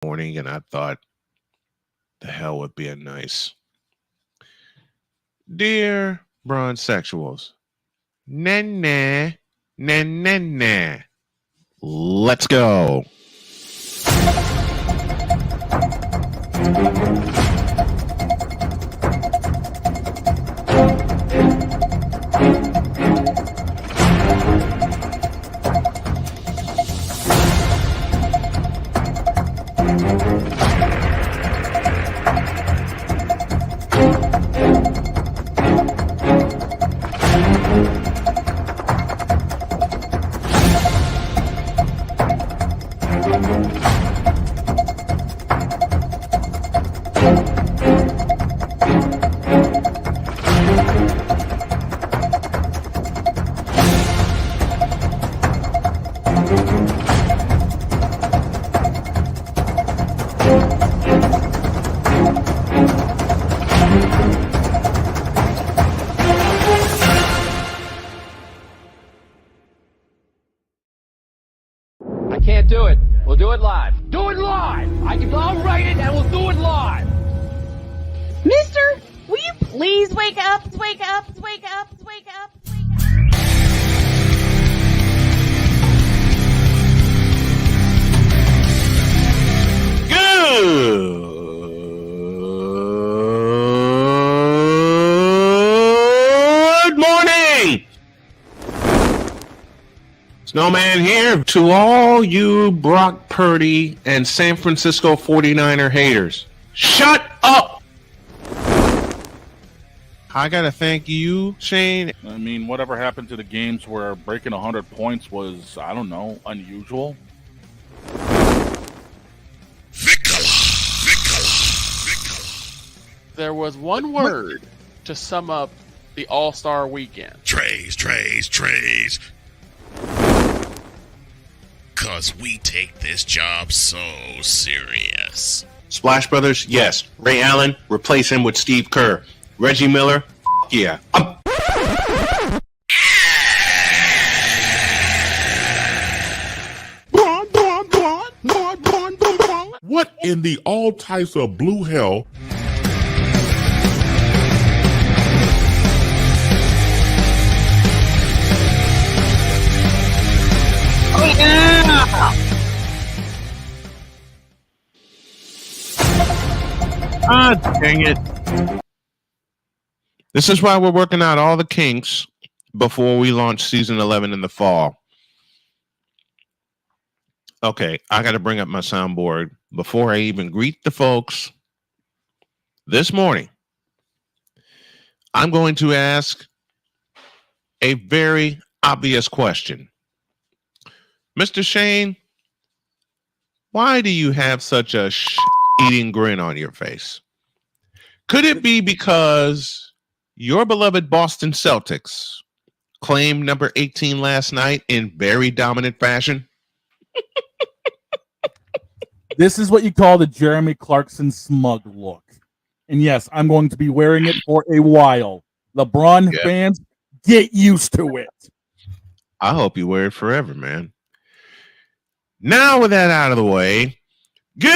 morning, and I thought the hell would be a nice. Dear bronze sexuals, nah, nah, nah, nah, nah. Let's go. Can't do it. We'll do it live. Do it live! I'll write it and we'll do it live! Mister, will you please wake up, wake up, wake up, wake up, wake up? Good morning! Snowman here to all you Brock Purdy and San Francisco 49er haters. Shut up! I gotta thank you, Shane. I mean, whatever happened to the games where breaking 100 points was, I don't know, unusual? There was one word to sum up the All-Star weekend. Trays. Cause we take this job so serious. Splash Brothers, yes. Ray Allen, replace him with Steve Kerr. Reggie Miller, yeah. What in the all types of blue hell? Oh, yeah! Ah, dang it. This is why we're working out all the kinks before we launch season 11 in the fall. Okay, I got to bring up my soundboard before I even greet the folks. This morning, I'm going to ask a very obvious question. Mr. Shane, why do you have such a eating grin on your face? Could it be because your beloved Boston Celtics claimed number 18 last night in very dominant fashion? This is what you call the Jeremy Clarkson smug look. And yes, I'm going to be wearing it for a while. LeBron fans, get used to it. I hope you wear it forever, man. Now with that out of the way, good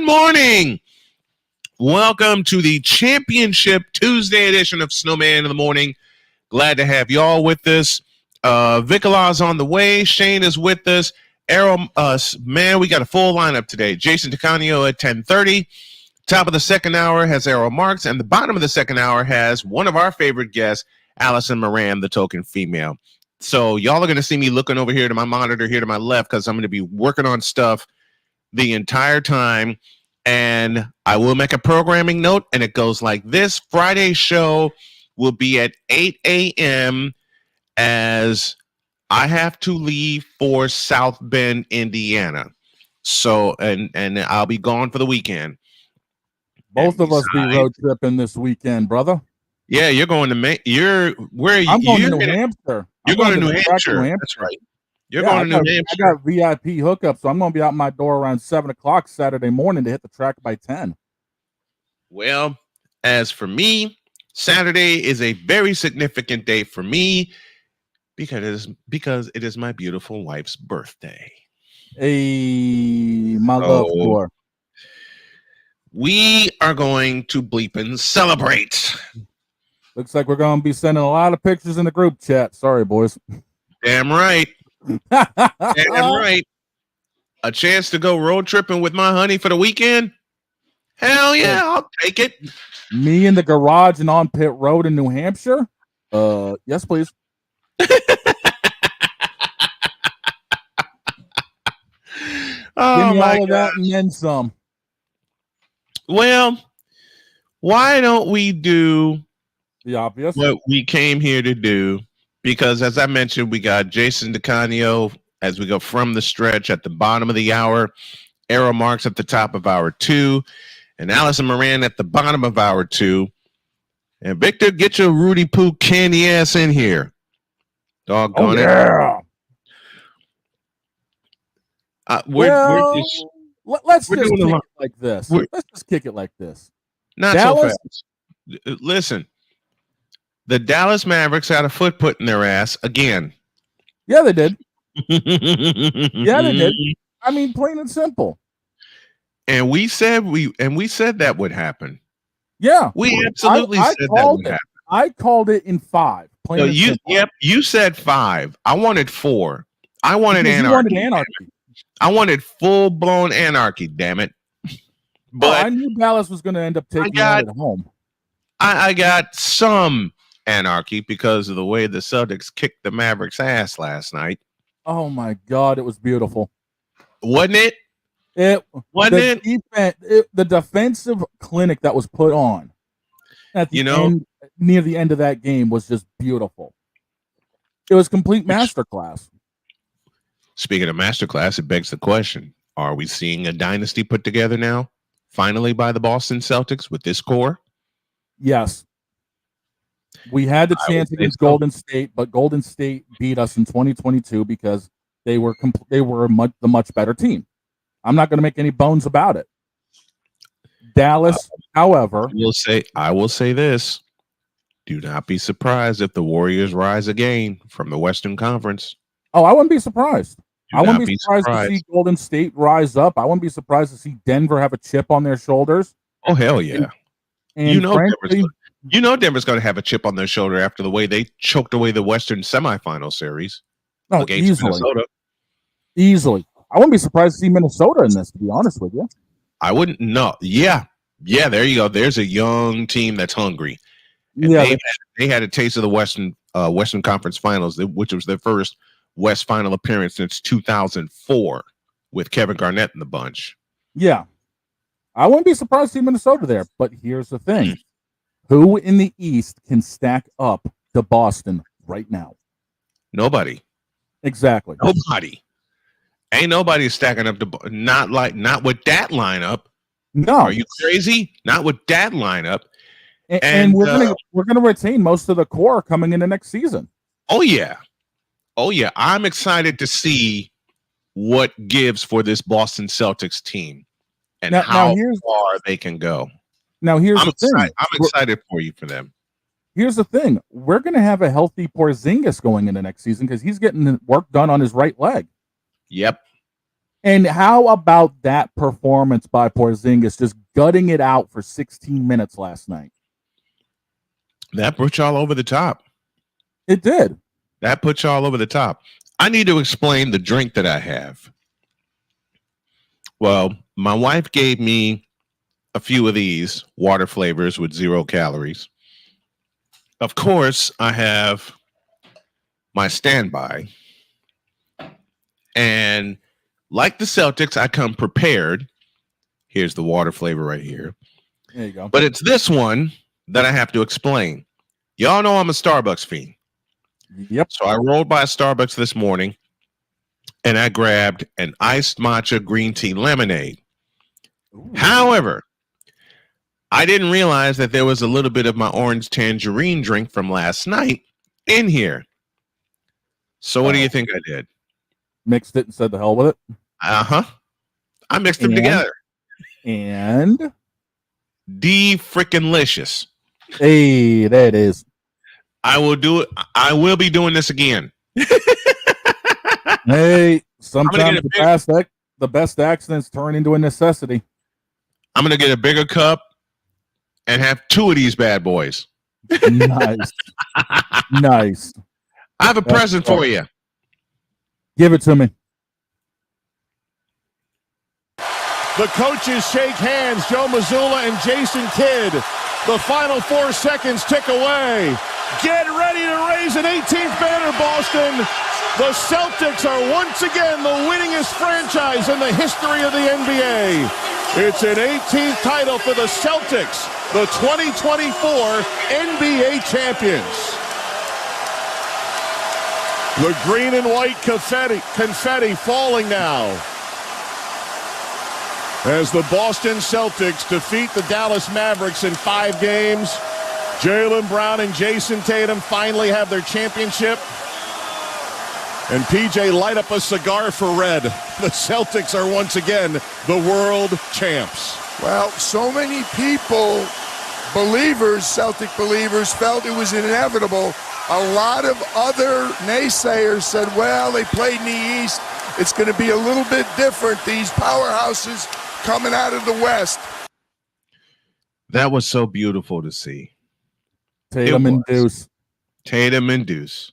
morning. Welcome to the Championship Tuesday edition of Snowman in the Morning. Glad to have y'all with us. Vicolaz on the way. Shane is with us. Arrow, man, we got a full lineup today. Jason Tacanio at 10:30. Top of the second hour has Arrow Marks, and the bottom of the second hour has one of our favorite guests, Allison Moran, the token female. So y'all are going to see me looking over here to my monitor here to my left because I'm going to be working on stuff the entire time. And I will make a programming note, and it goes like this. Friday's show will be at 8 a.m. as I have to leave for South Bend, Indiana. So, and I'll be gone for the weekend. Both of us be road tripping this weekend, brother. Yeah, you're going to where are you? I'm going to New Hampshire. You're going to New Hampshire. That's right. You're going to New Hampshire. I got VIP hookup, so I'm going to be out my door around 7 o'clock Saturday morning to hit the track by 10. Well, as for me, Saturday is a very significant day for me because it is my beautiful wife's birthday. Hey, my love for. We are going to bleeping celebrate. Looks like we're going to be sending a lot of pictures in the group chat. Sorry, boys. Damn right. Damn right. A chance to go road tripping with my honey for the weekend? Hell yeah, I'll take it. Me in the garage and on pit road in New Hampshire? Yes, please. Give me all of that and then some. Well, why don't we do the obvious? What we came here to do? Because as I mentioned, we got Jason DeCanio as we go from the stretch at the bottom of the hour, arrow marks at the top of hour 2, and Allison Moran at the bottom of hour 2. And Victor, get your Rudy Poo candy ass in here. Doggone it. Let's just kick it like this. Let's just kick it like this. Not Dallas, so fast. Listen, the Dallas Mavericks had a foot put in their ass again. Yeah, they did. Yeah, they did. I mean, plain and simple. And we said that would happen. Yeah, we absolutely said that would happen. I called it in 5. No, you said 5. I wanted 4. I wanted anarchy. I wanted full blown anarchy. Damn it! But I knew Dallas was going to end up taking it at home. I got some anarchy because of the way the Celtics kicked the Mavericks' ass last night. Oh my God, it was beautiful, wasn't it? The defensive clinic that was put on at the end, near the end of that game was just beautiful. It was complete masterclass. Speaking of masterclass, it begs the question: are we seeing a dynasty put together now, finally, by the Boston Celtics with this core? Yes. We had the chance against Golden State, but Golden State beat us in 2022 because they were the much better team. I'm not going to make any bones about it. Dallas, however, I will say this: do not be surprised if the Warriors rise again from the Western Conference. Oh, I wouldn't be surprised. I wouldn't be surprised to see Golden State rise up. I wouldn't be surprised to see Denver have a chip on their shoulders. Oh, hell yeah. And Denver's going to have a chip on their shoulder after the way they choked away the Western semifinal series against Minnesota. Easily. I wouldn't be surprised to see Minnesota in this, to be honest with you. I wouldn't know. Yeah, there you go. There's a young team that's hungry. And they had a taste of the Western Conference Finals, which was their first West Final appearance since 2004 with Kevin Garnett in the bunch. Yeah. I wouldn't be surprised to see Minnesota there, but here's the thing. Who in the East can stack up to Boston right now? Nobody. Exactly. Nobody. Ain't nobody stacking up to not with that lineup. No. Are you crazy? Not with that lineup. And we're gonna retain most of the core coming into next season. Oh yeah. I'm excited to see what gives for this Boston Celtics team and how far they can go. Now here's the thing. I'm excited for you for them. Here's the thing. We're gonna have a healthy Porzingis going into next season because he's getting work done on his right leg. Yep. And how about that performance by Porzingis, just gutting it out for 16 minutes last night? That put y'all over the top. It did. That put y'all over the top. I need to explain the drink that I have. Well, my wife gave me a few of these water flavors with 0 calories. Of course, I have my standby. And like the Celtics, I come prepared. Here's the water flavor right here. There you go. But it's this one that I have to explain. Y'all know I'm a Starbucks fiend. Yep. So I rolled by Starbucks this morning and I grabbed an iced matcha green tea lemonade. Ooh. However, I didn't realize that there was a little bit of my orange tangerine drink from last night in here. So what do you think I did? Mixed it and said the hell with it? Uh-huh. I mixed them together. And? D-frickin' licious. Hey, there it is. I will do it. I will be doing this again. Hey, sometimes get the best accidents turn into a necessity. I'm gonna get a bigger cup and have 2 of these bad boys. Nice. Nice. I have a present for you. Give it to me. The coaches shake hands, Joe Mazzulla and Jason Kidd. The final 4 seconds tick away. Get ready to raise an 18th banner, Boston. The Celtics are once again the winningest franchise in the history of the NBA. It's an 18th title for the Celtics, the 2024 NBA champions. The green and white confetti falling now as the Boston Celtics defeat the Dallas Mavericks in 5 games. Jaylen Brown and Jason Tatum finally have their championship. And PJ, light up a cigar for red. The Celtics are once again the world champs. Well, so many people, believers, Celtic believers, felt it was inevitable. A lot of other naysayers said, well, they played in the East. It's going to be a little bit different. These powerhouses coming out of the West. That was so beautiful to see. Tatum and Deuce. Tatum and Deuce.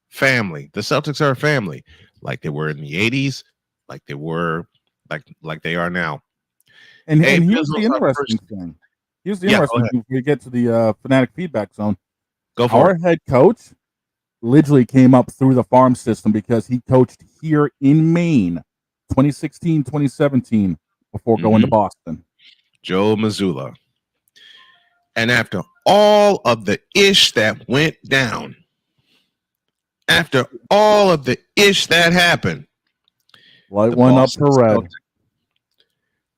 Family. The Celtics are a family, like they were in the 80s, like they were, like they are now. And here's the interesting thing. Here's the interesting thing before we get to the Fanatic feedback zone. Go for it. Our head coach literally came up through the farm system because he coached here in Maine 2016, 2017 before going to Boston. Joe Mazzulla. And after all of the ish that went down, after all of the ish that happened, light one up for red.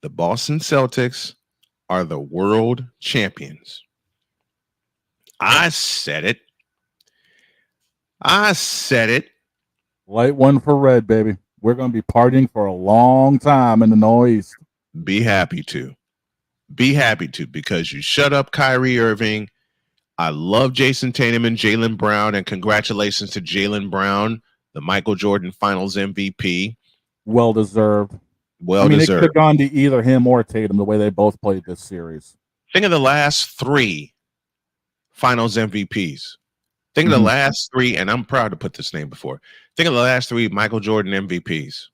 The Boston Celtics are the world champions. I said it. Light one for red, baby. We're going to be partying for a long time in the Northeast. Be happy to. Because you shut up Kyrie Irving. I love Jason Tatum and Jaylen Brown, and congratulations to Jaylen Brown, the Michael Jordan Finals MVP. Well deserved. It could have gone to either him or Tatum the way they both played this series. Think of the last 3 Finals MVPs. Think of the last 3, and I'm proud to put this name before. Think of the last 3 Michael Jordan MVPs.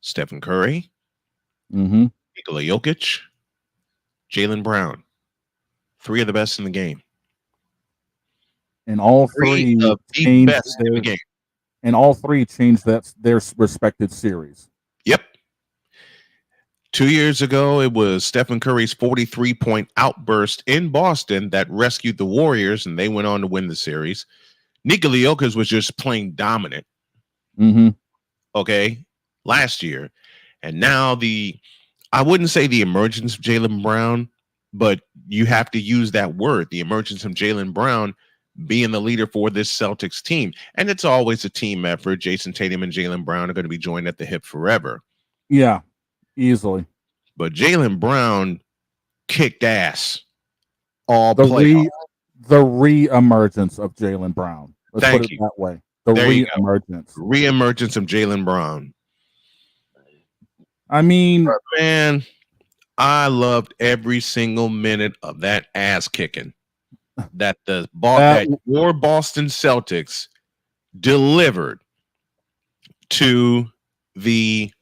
Stephen Curry, Nikola Jokic, Jaylen Brown. 3 of the best in the game. And all 3 of the best in the game. And all 3 changed their respected series. Yep. 2 years ago, it was Stephen Curry's 43-point outburst in Boston that rescued the Warriors, and they went on to win the series. Nikola Jokic was just playing dominant. Okay, last year. And now I wouldn't say the emergence of Jaylen Brown, but you have to use that word, the emergence of Jaylen Brown being the leader for this Celtics team. And it's always a team effort. Jason Tatum and Jaylen Brown are going to be joined at the hip forever. Yeah, easily. But Jaylen Brown kicked ass all playoffs. The re-emergence of Jaylen Brown. Let's put it that way. The re-emergence. Re-emergence of Jaylen Brown. I mean, man, I loved every single minute of that ass kicking that your Boston Celtics delivered to the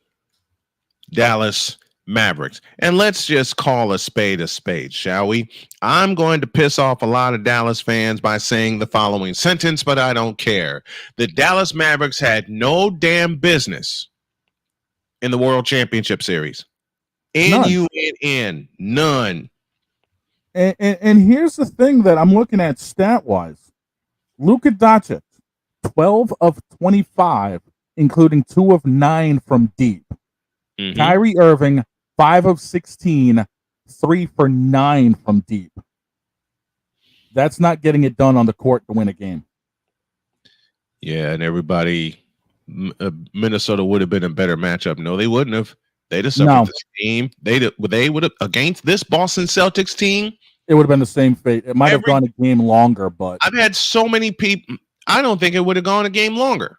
Dallas Mavericks. And let's just call a spade, shall we? I'm going to piss off a lot of Dallas fans by saying the following sentence, but I don't care. The Dallas Mavericks had no damn business in the World Championship Series. None. None. And here's the thing that I'm looking at stat-wise. Luka Doncic, 12 of 25, including 2 of 9 from deep. Kyrie Irving, 5 of 16, 3 for 9 from deep. That's not getting it done on the court to win a game. Yeah, and everybody, Minnesota would have been a better matchup. No, they wouldn't have. They'd have suffered this team. They would have against this Boston Celtics team. It would have been the same fate. It might have gone a game longer, but I've had so many people. I don't think it would have gone a game longer.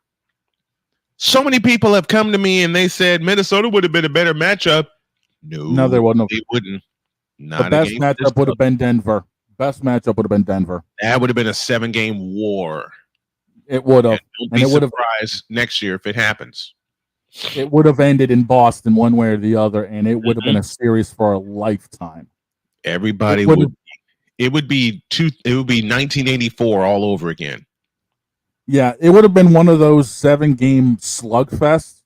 So many people have come to me and they said Minnesota would have been a better matchup. No, there wasn't. It wouldn't. The best matchup would have been Denver. Best matchup would have been Denver. That would have been a 7-game war. It would have. Don't be surprised next year if it happens. It would have ended in Boston one way or the other, and it would have been a series for a lifetime. Everybody would. It would be 1984 all over again. Yeah, it would have been one of those 7-game slugfests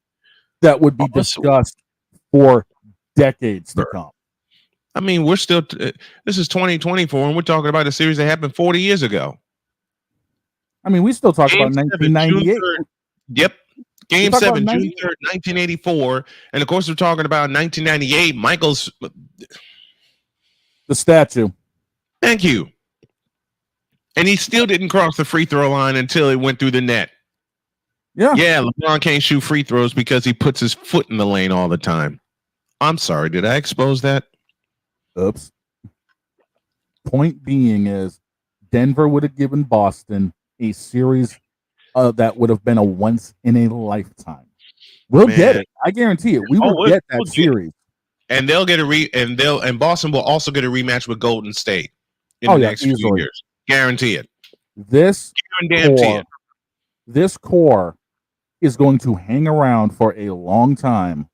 that would be discussed for decades to come. I mean, we're still. This is 2024, and we're talking about a series that happened 40 years ago. I mean, we still talk about 1998. Yep. Game 7, June 3rd, 1984. And of course, we're talking about 1998. Michael's. The statue. Thank you. And he still didn't cross the free throw line until it went through the net. Yeah. Yeah, LeBron can't shoot free throws because he puts his foot in the lane all the time. I'm sorry. Did I expose that? Oops. Point being is Denver would have given Boston a series that would have been a once in a lifetime. We'll get it. I guarantee it. We will get that series. And they'll get and Boston will also get a rematch with Golden State in the next few years. Guarantee it. This core is going to hang around for a long time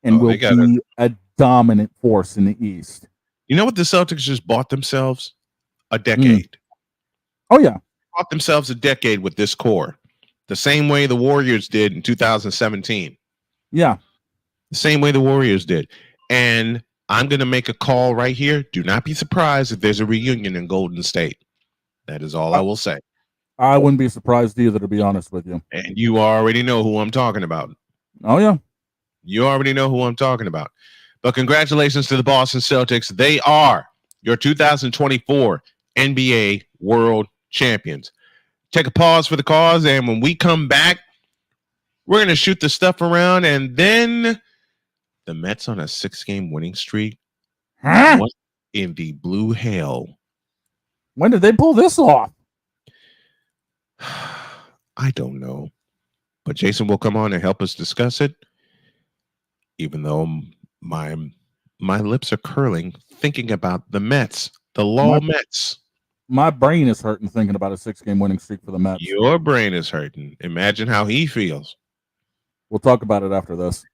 and will be a dominant force in the East. You know what the Celtics just bought themselves? A decade. Oh, yeah. Bought themselves a decade with this core. The same way the Warriors did in 2017. Yeah. The same way the Warriors did. And I'm going to make a call right here. Do not be surprised if there's a reunion in Golden State. That is all I will say. I wouldn't be surprised either, to be honest with you. And you already know who I'm talking about. Oh, yeah. You already know who I'm talking about. But congratulations to the Boston Celtics. They are your 2024 NBA World Champions. Take a pause for the cause, and when we come back, we're going to shoot the stuff around, and then the Mets on a 6-game winning streak. Huh? What in the blue hell? When did they pull this off? I don't know. But Jason will come on and help us discuss it, even though my lips are curling thinking about the Mets, the Mets. My brain is hurting thinking about a 6-game winning streak for the Mets. Your brain is hurting. Imagine how he feels. We'll talk about it after this.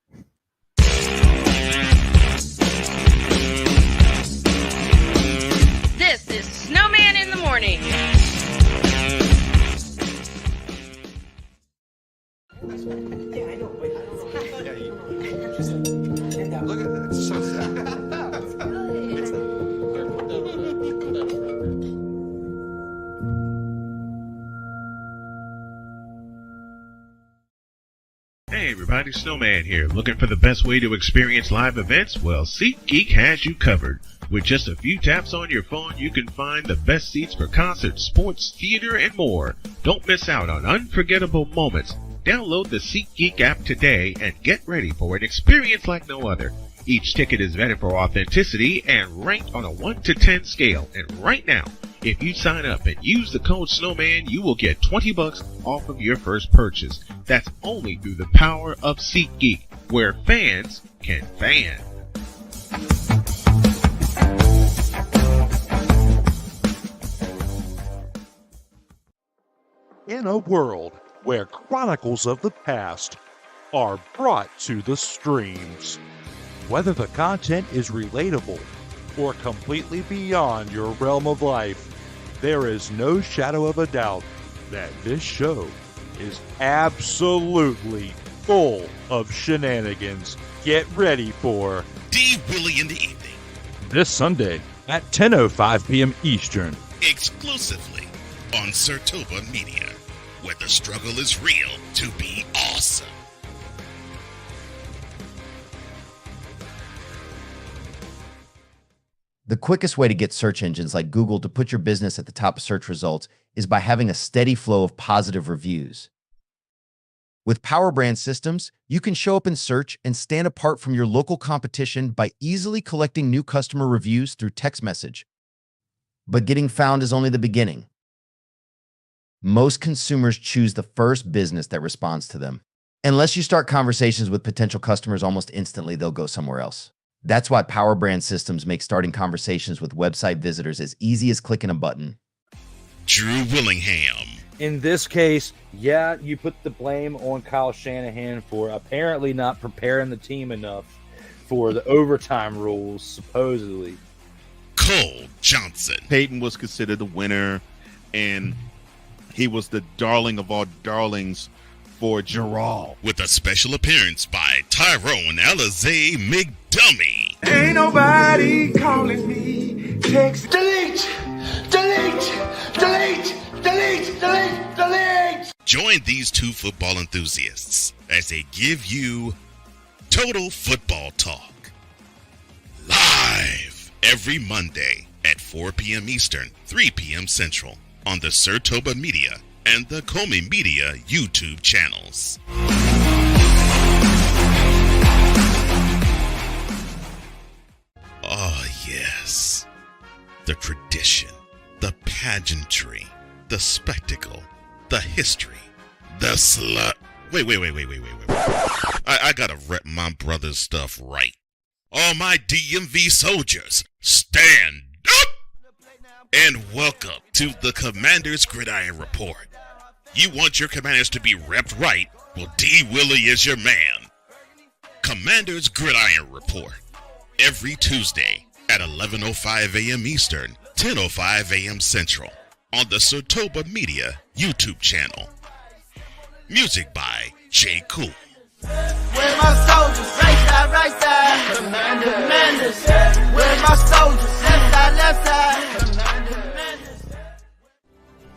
This is Snowman in the Morning. Look at that. It's so sad. Hey everybody, Snowman here. Looking for the best way to experience live events? Well, SeatGeek has you covered. With just a few taps on your phone, you can find the best seats for concerts, sports, theater, and more. Don't miss out on unforgettable moments. Download the SeatGeek app today and get ready for an experience like no other. Each ticket is vetted for authenticity and ranked on a 1 to 10 scale. And right now, if you sign up and use the code Snowman, you will get $20 off of your first purchase. That's only through the power of SeatGeek, where fans can fan. In a world where chronicles of the past are brought to the streams, whether the content is relatable or completely beyond your realm of life, there is no shadow of a doubt that this show is absolutely full of shenanigans. Get ready for D. Willie in the evening. this Sunday at 10:05 p.m. Eastern. Exclusively on Sertoba Media, where the struggle is real to be awesome. The quickest way to get search engines like Google to put your business at the top of search results is by having a steady flow of positive reviews. With Power Brand systems, you can show up in search and stand apart from your local competition by easily collecting new customer reviews through text message. But getting found is only the beginning. Most consumers choose the first business that responds to them. Unless you start conversations with potential customers almost instantly, they'll go somewhere else. That's why Power Brand Systems make starting conversations with website visitors as easy as clicking a button. Drew Willingham. In this case, yeah, you put the blame on Kyle Shanahan for apparently not preparing the team enough for the overtime rules, supposedly. Cole Johnson. Peyton was considered the winner, and he was the darling of all darlings for Gerald. With a special appearance by Tyrone Alizé McDummy. Ain't nobody calling me. Text delete, delete, delete, delete, delete, delete. Join these two football enthusiasts as they give you Total Football Talk. Live every Monday at 4 p.m. Eastern, 3 p.m. Central on the Sertoba Media and the Comey Media YouTube channels. Oh, yes. The tradition, the pageantry, the spectacle, the history, the slut. Wait. I gotta rep my brother's stuff right. All my DMV soldiers, stand up! And welcome to the Commander's Gridiron Report. You want your commanders to be repped right? Well, D. Willie is your man. Commander's Gridiron Report. Every Tuesday at 11:05 a.m. Eastern, 10:05 a.m. Central on the Sertoba Media YouTube channel. Music by J. Cool. Where my soldiers, right side, commanders. Where my soldiers, left side.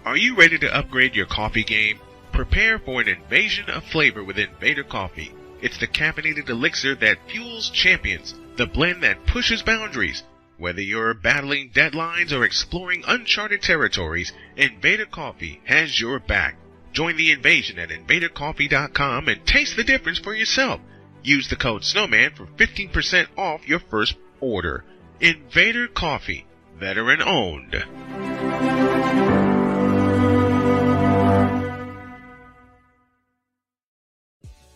Are you ready to upgrade your coffee game? Prepare for an invasion of flavor with Invader Coffee. It's the caffeinated elixir that fuels champions, the blend that pushes boundaries. Whether you're battling deadlines or exploring uncharted territories, Invader Coffee has your back. Join the invasion at invadercoffee.com and taste the difference for yourself. Use the code SNOWMAN for 15% off your first order. Invader Coffee, veteran owned.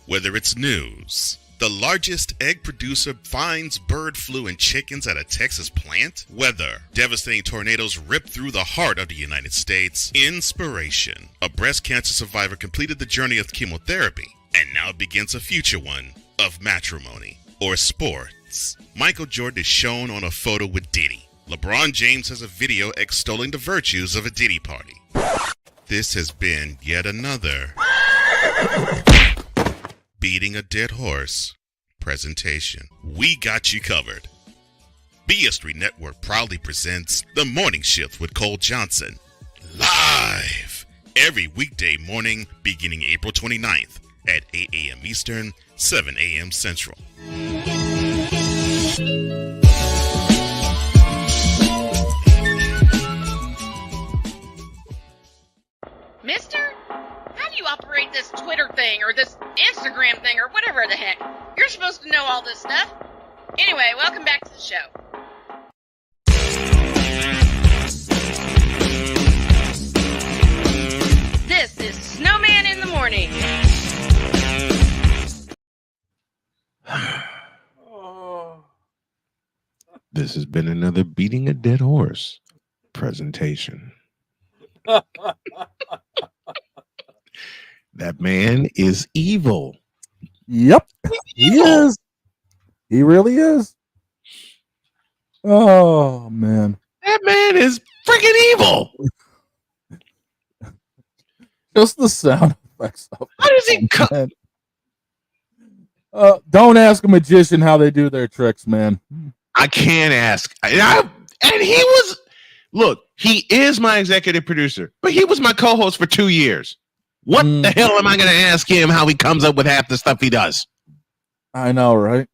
Whether it's news, the largest egg producer finds bird flu in chickens at a Texas plant, weather, devastating tornadoes rip through the heart of the United States, inspiration, a breast cancer survivor completed the journey of chemotherapy and now begins a future one of matrimony, or sports. Michael Jordan is shown on a photo with Diddy. LeBron James has a video extolling the virtues of a Diddy party. This has been yet another Beating a Dead Horse presentation. We got you covered. BS3 Network proudly presents The Morning Shift with Cole Johnson. Live every weekday morning beginning April 29th at 8 a.m. Eastern, 7 a.m. Central. Mister, how do you operate this Twitter thing or this Instagram thing or whatever the heck? You're supposed to know all this stuff. Anyway, welcome back to the show. This is Snowman in the Morning. This has been another Beating a Dead Horse presentation. That man is evil. Yep, he is. He really is. Oh man, that man is freaking evil. Just the sound effects of how does he come? Don't ask a magician how they do their tricks, man. I can't ask. And he was, look, he is my executive producer, but he was my co-host for 2 years. What the hell am I going to ask him how he comes up with half the stuff he does? I know, right?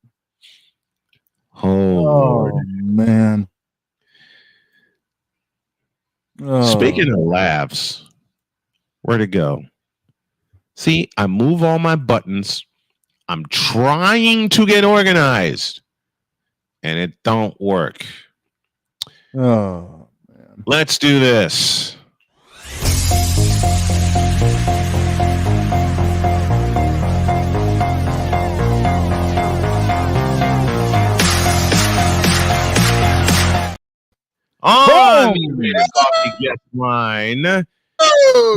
Oh man. Speaking of laughs, where'd it go? See, I move all my buttons. I'm trying to get organized, and it don't work. Oh man. man. Let's do this. On the Coffee Guest Line,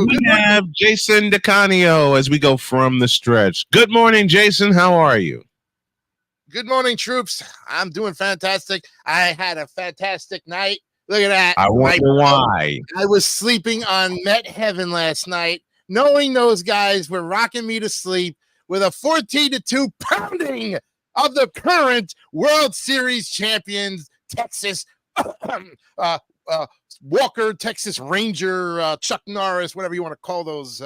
we have Jason DeCanio as we go from the stretch. Good morning, Jason. How are you? Good morning, troops. I'm doing fantastic. I had a fantastic night. Look at that. I wonder why. I was sleeping on Met Heaven last night, knowing those guys were rocking me to sleep with a 14-2 pounding of the current World Series champions, Texas Walker, Texas Ranger, Chuck Norris, whatever you want to call those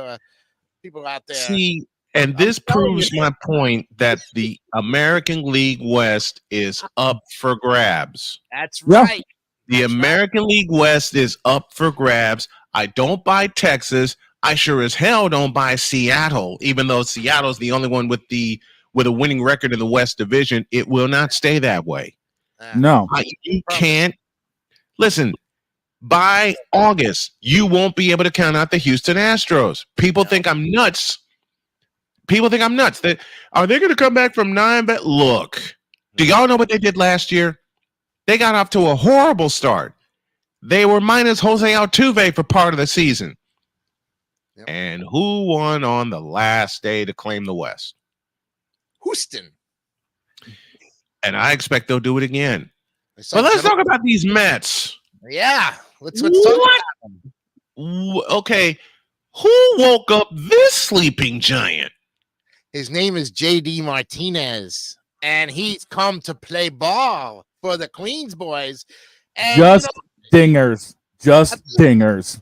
people out there. See, and this proves my point that the American League West is up for grabs. That's right. The American League West is up for grabs. I don't buy Texas. I sure as hell don't buy Seattle, even though Seattle's the only one with a winning record in the West Division. It will not stay that way. No. You can't. Listen, by August, you won't be able to count out the Houston Astros. People think I'm nuts. Are they going to come back from 9? But look, do y'all know what they did last year? They got off to a horrible start. They were minus Jose Altuve for part of the season. Yep. And who won on the last day to claim the West? Houston. And I expect they'll do it again. But let's talk about these Mets. Yeah, let's talk about them. Okay, who woke up this sleeping giant? His name is J.D. Martinez, and he's come to play ball for the Queens boys. And, dingers. Just dingers.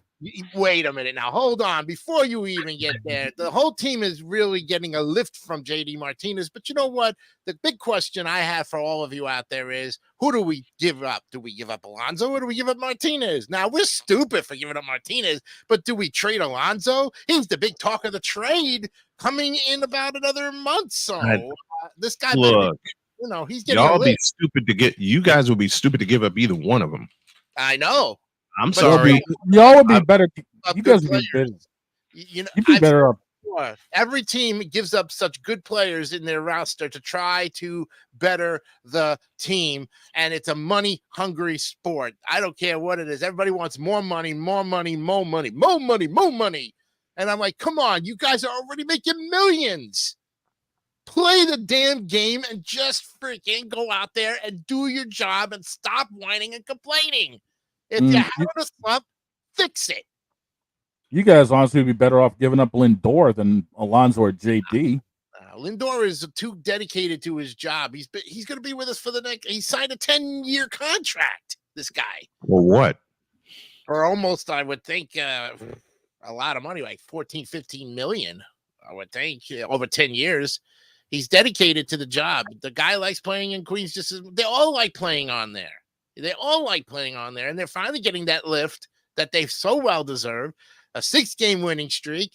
Wait a minute now. Hold on. Before you even get there, the whole team is really getting a lift from J.D. Martinez. But you know what? The big question I have for all of you out there is, who do we give up? Do we give up Alonso or do we give up Martinez? Now, we're stupid for giving up Martinez, but do we trade Alonso? He's the big talk of the trade coming in about another month. So this guy, look, he's getting you guys would be stupid to give up either one of them. I know. I'm sorry. Y'all would be better. You guys would be better. You'd be better off. Every team gives up such good players in their roster to try to better the team, and it's a money-hungry sport. I don't care what it is. Everybody wants more money, more money, more money, more money, more money. And I'm like, come on, you guys are already making millions. Play the damn game and just freaking go out there and do your job and stop whining and complaining. If you're having a slump, fix it. You guys honestly would be better off giving up Lindor than Alonso or JD. Lindor is too dedicated to his job. He's going to be with us for the next. He signed a 10-year contract. This guy. For what? Or almost, I would think, a lot of money, like 14, 15 million. I would think over 10 years. He's dedicated to the job. The guy likes playing in Queens. They all like playing on there. They all like playing on there, and they're finally getting that lift that they so well deserve. A 6-game winning streak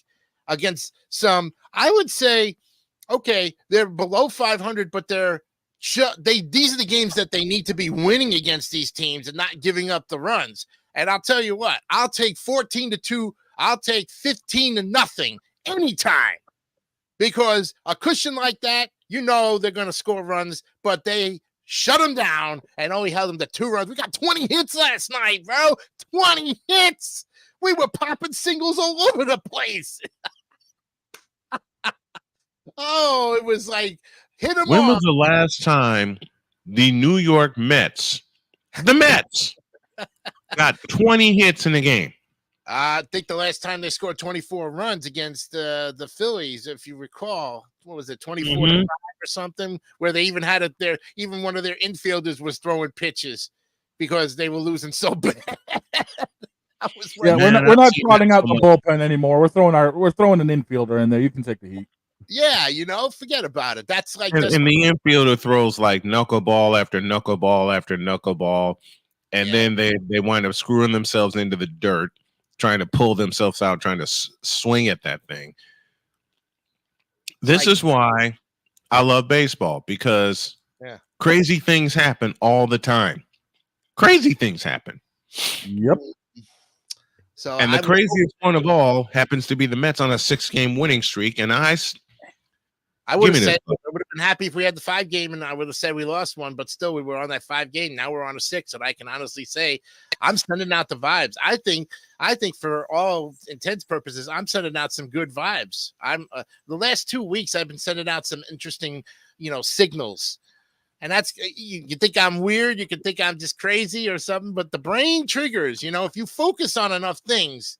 against some, I would say, okay, they're below 500, but these are the games that they need to be winning against these teams and not giving up the runs. And I'll tell you what, I'll take 14-2. I'll take 15-0 anytime, because a cushion like that, they're going to score runs, but they shut them down and only held them to 2 runs. We got 20 hits last night, bro. 20 hits. We were popping singles all over the place. Oh, it was like hit them. When was the last time the New York Mets, got 20 hits in a game? I think the last time they scored 24 runs against the Phillies, if you recall, what was it, 24-5 or something, where they even had it there. Even one of their infielders was throwing pitches because they were losing so bad. We're not trotting out the bullpen anymore. We're throwing an infielder in there. You can take the heat. Yeah, forget about it. That's like, and the infielder throws like knuckleball after knuckleball after knuckleball, and then they wind up screwing themselves into the dirt, trying to pull themselves out, trying to swing at that thing. This is why I love baseball, because crazy things happen all the time. Crazy things happen. Yep. So And the I was craziest one of all happens to be the Mets on a 6-game winning streak, and I would give have me said this. I would have been happy if we had the 5-game, and I would have said we lost one, but still we were on that 5-game. Now we're on a 6, and I can honestly say I'm sending out the vibes. I think for all intents purposes, I'm sending out some good vibes. I'm the last 2 weeks I've been sending out some interesting, signals. And that's you think I'm weird, you can think I'm just crazy or something, but the brain triggers, if you focus on enough things,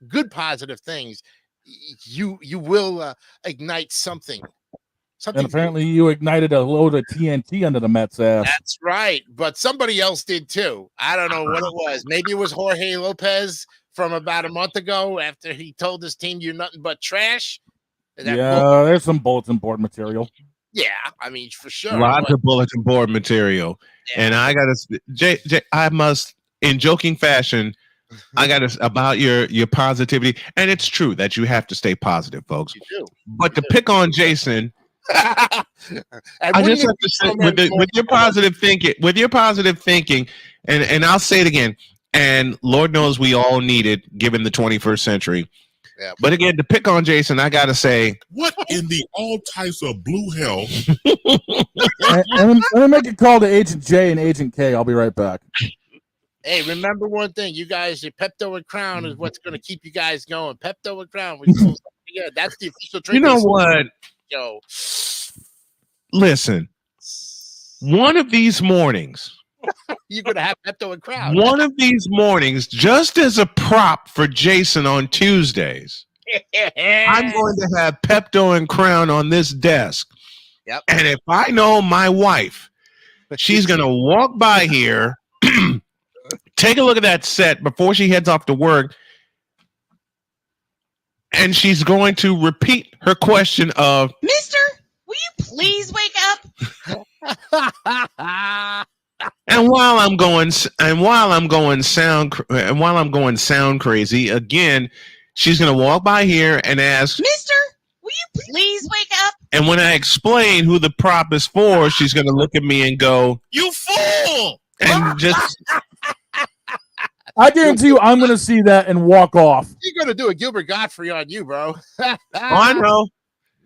good positive things, you will ignite something. And apparently you ignited a load of TNT under the Mets' ass. That's right, but somebody else did too. I don't know what it was. Maybe it was Jorge Lopez from about a month ago after he told his team you're nothing but trash. There's some bulletin board material. Yeah, I mean, for sure. Lots of bulletin board material. Yeah. And I got to, Jay, I must, in joking fashion, I got to, about your positivity. And it's true that you have to stay positive, folks. You do. But to pick on Jason, I just have to say, with your positive thinking, and I'll say it again, and Lord knows we all need it given the 21st century. Yeah. But again, to pick on Jason, I gotta say, what in the all types of blue hell? Let me make a call to Agent J and Agent K. I'll be right back. Hey, remember one thing, you guys, your Pepto and Crown is what's going to keep you guys going. Pepto and Crown, that's the official drink. You know what? Yo, listen, one of these mornings. You're going to have Pepto and Crown. One of these mornings, just as a prop for Jason on Tuesdays, I'm going to have Pepto and Crown on this desk. Yep. And if I know my wife, she's going to walk by here, take a look at that set before she heads off to work, and she's going to repeat her question of, Mister, will you please wake up? And while I'm going sound crazy again, she's gonna walk by here and ask, Mister, will you please wake up? And when I explain who the prop is for, she's gonna look at me and go, "You fool!" And just. I guarantee you, I'm gonna see that and walk off. You're gonna do a Gilbert Godfrey on you, bro. I know.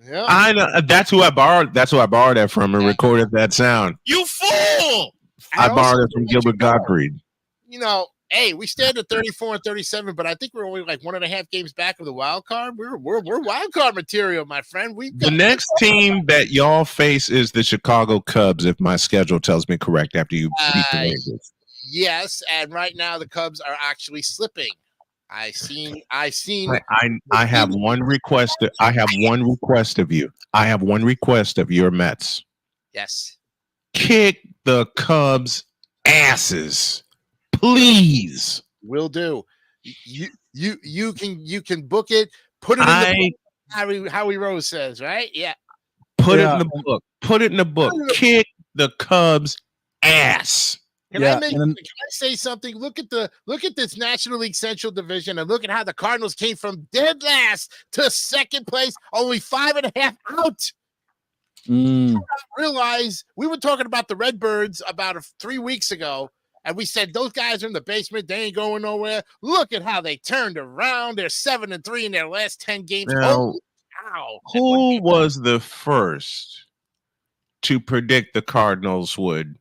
Yeah. I know. That's who I borrowed that from and recorded that sound. You fool! I borrowed it from Gilbert Gottfried. Hey, we stand at 34 and 37, but I think we're only like 1.5 games back of the wild card. We're wild card material, my friend. The next team that y'all face is the Chicago Cubs, if my schedule tells me correct. After you beat the Rangers. Yes, and right now the Cubs are actually slipping. I have one request. I have one request of you. I have one request of your Mets. Yes. Kick the Cubs' asses, please. Will do. You can book it. Put it in the book. Howie Rose says, right? Yeah. Put it in the book. Put it in the book. Kick the Cubs' ass. Can I say something? Look at this National League Central Division and look at how the Cardinals came from dead last to second place, only 5.5 out. Realize we were talking about the Redbirds about 3 weeks ago, and we said those guys are in the basement, they ain't going nowhere. Look at how they turned around. They're 7-3 in their last 10 games. Now, who was the first to predict the Cardinals would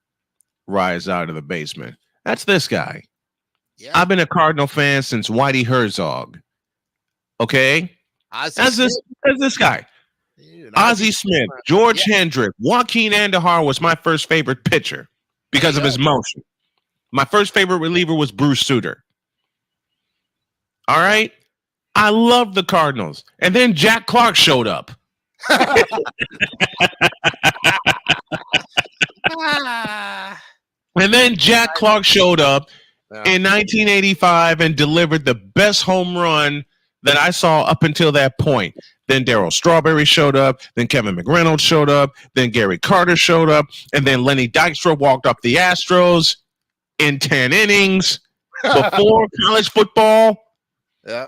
rise out of the basement? That's this guy. Yeah. I've been a Cardinal fan since Whitey Herzog. Okay? That's this guy. Dude, Ozzie Smith, George Hendrick, Joaquin Andahar was my first favorite pitcher because of his motion. My first favorite reliever was Bruce Sutter. All right? I love the Cardinals. And then Jack Clark showed up. And then Jack Clark showed up in 1985 and delivered the best home run that I saw up until that point. Then Darryl Strawberry showed up. Then Kevin McReynolds showed up. Then Gary Carter showed up. And then Lenny Dykstra walked up the Astros in 10 innings before college football. Yeah.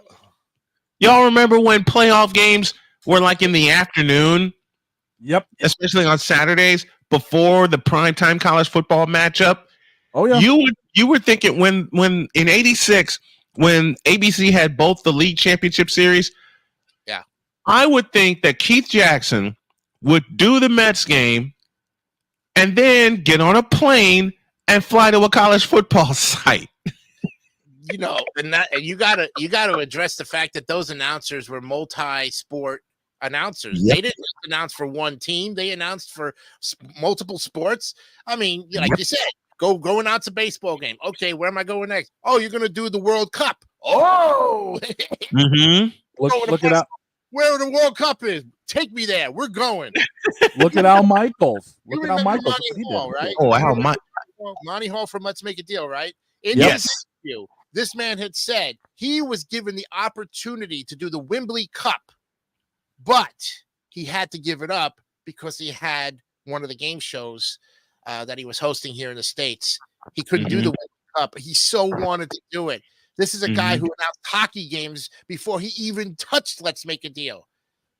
Y'all remember when playoff games were like in the afternoon? Yep. Especially on Saturdays before the primetime college football matchup. Oh, yeah. You were thinking when in 86, when ABC had both the league championship series, Yeah. I would think that Keith Jackson would do the Mets game and then get on a plane and fly to a college football site. You know, and you gotta address the fact that those announcers were multi-sport announcers. Yep. They didn't just announce for one team; they announced for multiple sports. I mean, like you said, go announce a baseball game. Okay, where am I going next? Oh, you're gonna do the World Cup. Oh, Mm-hmm. Look at where the World Cup is. Take me there. We're going. Look at Al Michaels. You Look at Al remember Michaels. Monty Hall, right? Oh, Al Monty Hall from Let's Make a Deal, right? In Yes. this interview, this man had said he was given the opportunity to do the Wembley Cup, but he had to give it up because he had one of the game shows that he was hosting here in the States. He couldn't do the Wembley Cup. He so wanted to do it. This is a guy who announced hockey games before he even touched Let's Make a Deal.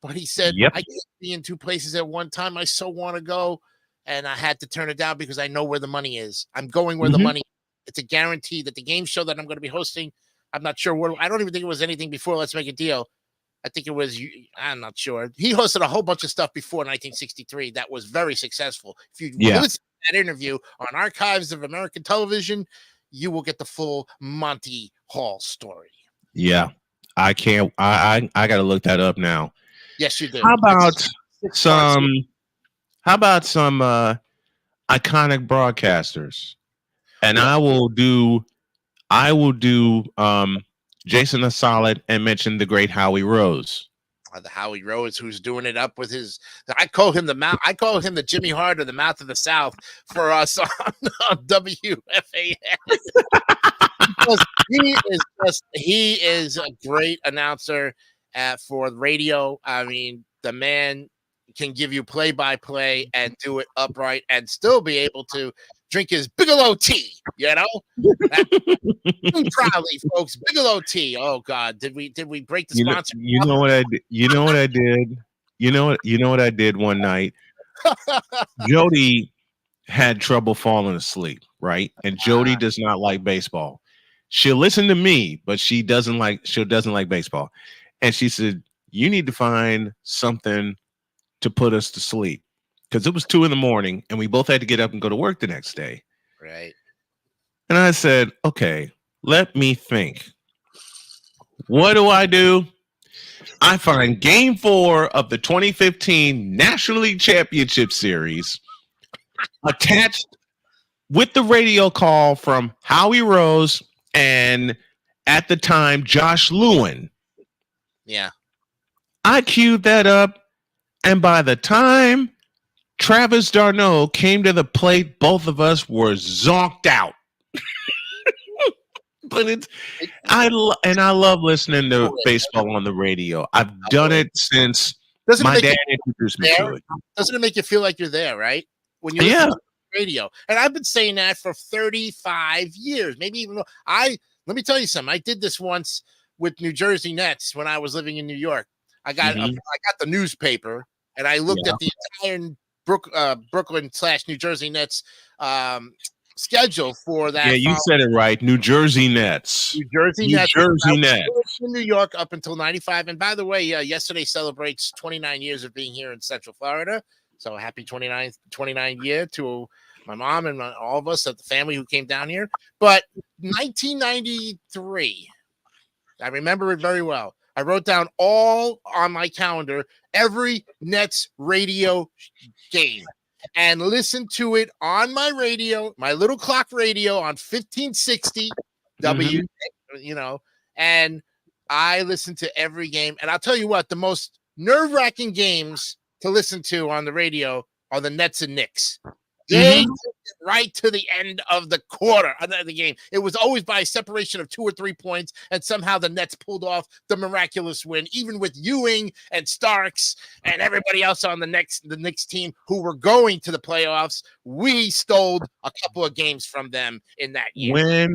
But he said, I can't be in two places at one time. I so want to go. And I had to turn it down because I know where the money is. I'm going where the money is. It's a guarantee that the game show that I'm going to be hosting, I'm not sure what, I don't even think it was anything before Let's Make a Deal. I think it was, I'm not sure. He hosted a whole bunch of stuff before 1963 that was very successful. If you listen to that interview on Archives of American Television, you will get the full Monty Hall story. Yeah. I can't. I got to look that up now. Yes, you do. How about some iconic broadcasters? And I will do Jason a solid and mention the great Howie Rose. The Howie Rose, who's doing it up with his, I call him the Jimmy Hart of the Mouth of the South for us on WFAN. Because he is a great announcer for radio. I mean, the man can give you play-by-play and do it upright and still be able to drink his Bigelow tea, you know? Proudly, folks, Bigelow tea. Oh God, did we break the sponsor? You know what I did? You know what I did? You know what I did one night? Jody had trouble falling asleep, right? And Jody does not like baseball. She'll listen to me, but she doesn't like baseball. And she said, "You need to find something to put us to sleep." Because it was 2 a.m. and we both had to get up and go to work the next day. Right. And I said, okay, let me think. What do? I find Game 4 of the 2015 National League Championship Series attached with the radio call from Howie Rose and at the time Josh Lewin. Yeah. I queued that up, and by the time Travis d'Arnaud came to the plate, both of us were zonked out. But I love listening to baseball on the radio. I've done it since my dad introduced me to it. Doesn't it make you feel like you're there, right? When you listen to the radio. And I've been saying that for 35 years, maybe even more. Let me tell you something. I did this once with New Jersey Nets when I was living in New York. I got the newspaper and I looked at the entire Brooklyn/New Jersey Nets schedule for that. Yeah, you said it right. New Jersey Nets. New Jersey Nets. In New York up until 95. And by the way, yesterday celebrates 29 years of being here in Central Florida. So happy 29th year to my mom and all of us at the family who came down here. But 1993, I remember it very well. I wrote down all on my calendar every Nets radio game and listened to it on my radio, my little clock radio on 1560 W, you know, and I listened to every game. And I'll tell you what, the most nerve-wracking games to listen to on the radio are the Nets and Knicks. They took it right to the end of the quarter of the game. It was always by a separation of 2 or 3 points, and somehow the Nets pulled off the miraculous win, even with Ewing and Starks and everybody else on the Knicks team who were going to the playoffs. We stole a couple of games from them in that year.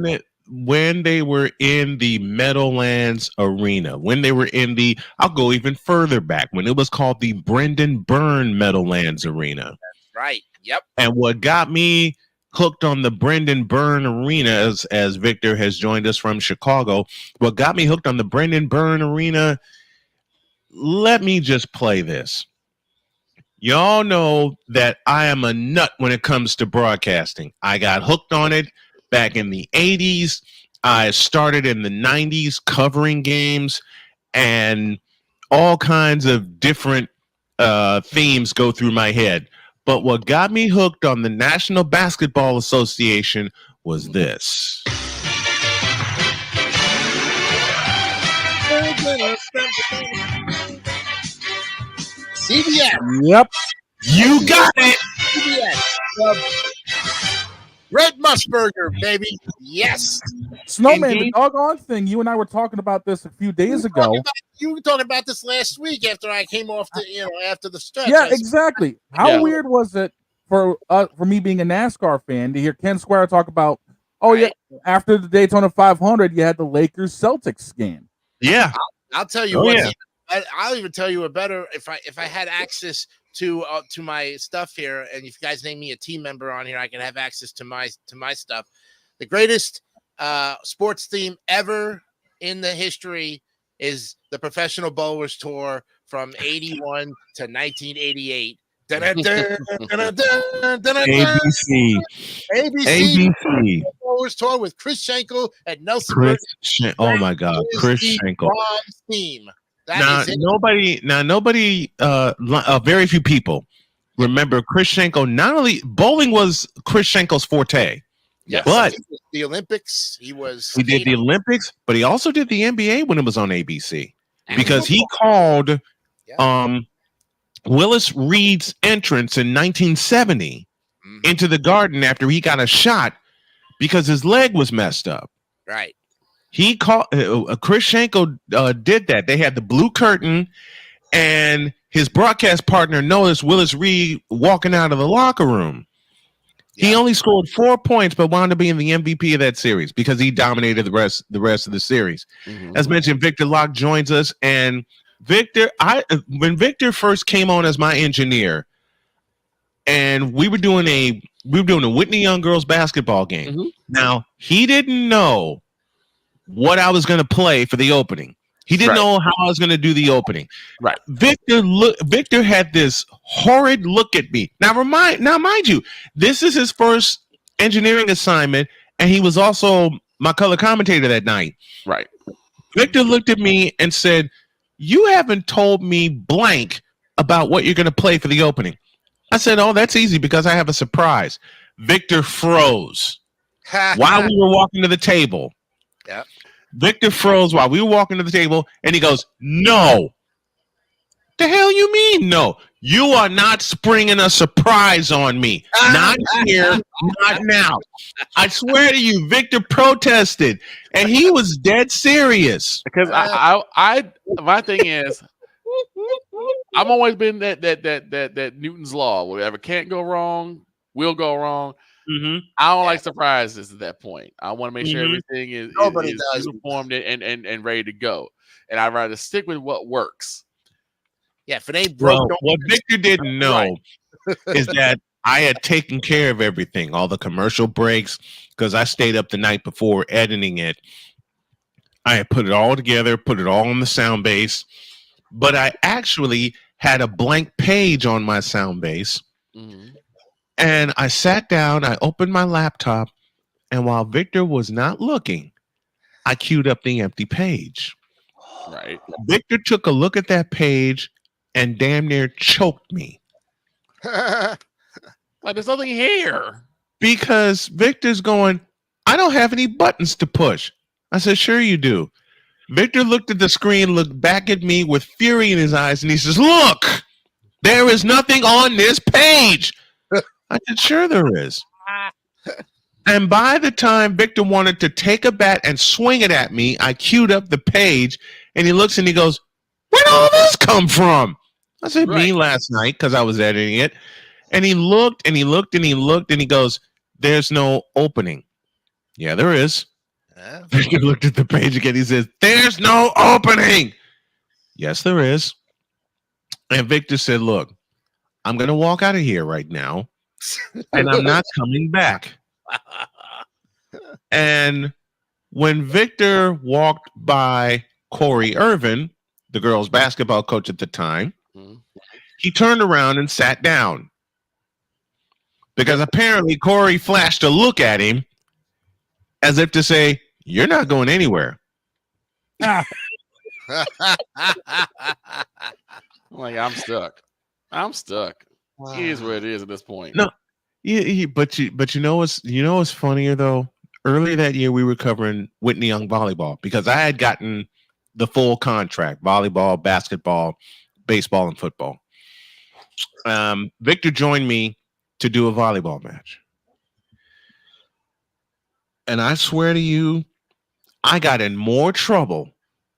When they were in the Meadowlands Arena, when they were in I'll go even further back, when it was called the Brendan Byrne Meadowlands Arena. Right. Yep. And what got me hooked on the Brendan Byrne Arena, as Victor has joined us from Chicago. What got me hooked on the Brendan Byrne Arena, let me just play this. Y'all know that I am a nut when it comes to broadcasting. I got hooked on it back in the 80s. I started in the 90s covering games, and all kinds of different themes go through my head. But what got me hooked on the National Basketball Association was this. CBS. Yep. You got it. CBS. Red Musburger, baby. Yes. Snowman, the doggone thing. You and I were talking about this a few days ago. You were talking about this last week after I came off after the stretch. Yeah, exactly. How weird was it for me being a NASCAR fan to hear Ken Squire talk about, yeah, after the Daytona 500, you had the Lakers Celtics game. Yeah. I'll tell you what. I'll even tell you a better if I had access to my stuff here, and if you guys name me a team member on here, I can have access to my stuff. The greatest sports theme ever in the history is the Professional Bowlers Tour from 81 to 1988. ABC Bowlers Tour with Chris Schenkel and Nelson Burton. Oh my God, Chris Schenkel. Theme. Nobody, very few people remember Chris Schenkel. Not only bowling was Chris Schenkel's forte, but the Olympics. He did the Olympics, but he also did the NBA when it was on ABC because he called Willis Reed's entrance in 1970 into the Garden after he got a shot because his leg was messed up. Right. He called Chris Schenkel did that. They had the blue curtain, and his broadcast partner noticed Willis Reed walking out of the locker room. He only scored 4 points, but wound up being the MVP of that series because he dominated the rest of the series. As mentioned, Victor Locke joins us, and Victor, when Victor first came on as my engineer, and we were doing a Whitney Young girls basketball game. Now he didn't know what I was going to play for the opening. He didn't know how I was going to do the opening. Right. Victor had this horrid look at me. Now mind you, this is his first engineering assignment, and he was also my color commentator that night. Right. Victor looked at me and said, "You haven't told me blank about what you're going to play for the opening." I said, "Oh, that's easy because I have a surprise." Victor froze while we were walking to the table. Yeah. Victor froze while we were walking to the table, and he goes, "No." The hell you mean, no? You are not springing a surprise on me. Not here, not now. I swear to you, Victor protested, and he was dead serious. Because I my thing is, I've always been that Newton's law. Whatever can't go wrong will go wrong. I don't like surprises at that point. I want to make sure everything is uniformed and ready to go. And I'd rather stick with what works. Yeah, if it ain't broke, what Victor didn't know is that I had taken care of everything, all the commercial breaks, because I stayed up the night before editing it. I had put it all together, put it all on the sound base, but I actually had a blank page on my sound base. And I sat down, I opened my laptop, and while Victor was not looking, I queued up the empty page. Right. Victor took a look at that page and damn near choked me. Like, there's nothing here. Because Victor's going, "I don't have any buttons to push." I said, "Sure you do." Victor looked at the screen, looked back at me with fury in his eyes, and he says, "Look, there is nothing on this page." I said, "Sure there is." And by the time Victor wanted to take a bat and swing it at me, I queued up the page, and he looks and he goes, "Where'd all this come from?" I said, "Me last night," because I was editing it. And he looked and he looked and he looked and he goes, "There's no opening." "Yeah, there is." Victor looked at the page again. He says, "There's no opening." "Yes, there is." And Victor said, "Look, I'm going to walk out of here right now, and I'm not coming back. And when Victor walked by Corey Irvin, the girls' basketball coach at the time, he turned around and sat down. Because apparently Corey flashed a look at him as if to say, "You're not going anywhere." I'm like, I'm stuck. It is what it is at this point. No, but you know what's funnier though? Earlier that year we were covering Whitney Young volleyball because I had gotten the full contract: volleyball, basketball, baseball, and football. Victor joined me to do a volleyball match. And I swear to you, I got in more trouble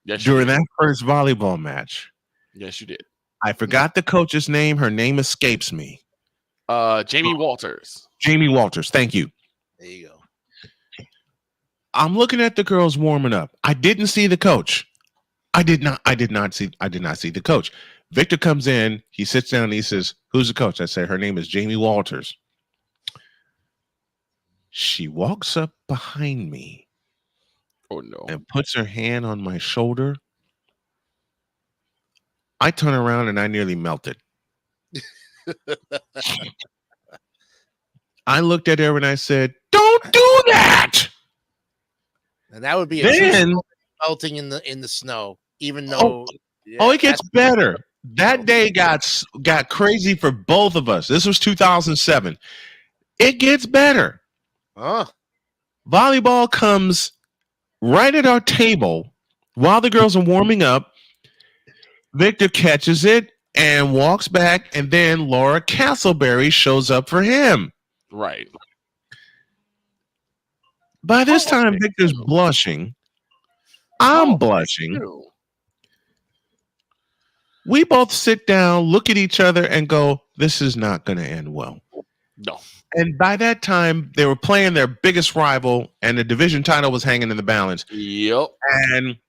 during that first volleyball match. Yes, you did. I forgot the coach's name. Her name escapes me. Jamie Walters. Jamie Walters. Thank you. There you go. I'm looking at the girls warming up. I didn't see the coach. I did not see the coach. Victor comes in, he sits down and he says, "Who's the coach?" I say, "Her name is Jamie Walters." She walks up behind me. Oh no. And puts her hand on my shoulder. I turn around and I nearly melted. I looked at her and I said, "Don't do that." And that would be then melting in the snow, even though it gets better. That day got crazy for both of us. This was 2007. It gets better. Volleyball comes right at our table while the girls are warming up. Victor catches it and walks back, and then Laura Castleberry shows up for him. Right. By this time, Victor's blushing. I'm blushing. We both sit down, look at each other, and go, "This is not going to end well." No. And by that time, they were playing their biggest rival, and the division title was hanging in the balance. Yep. And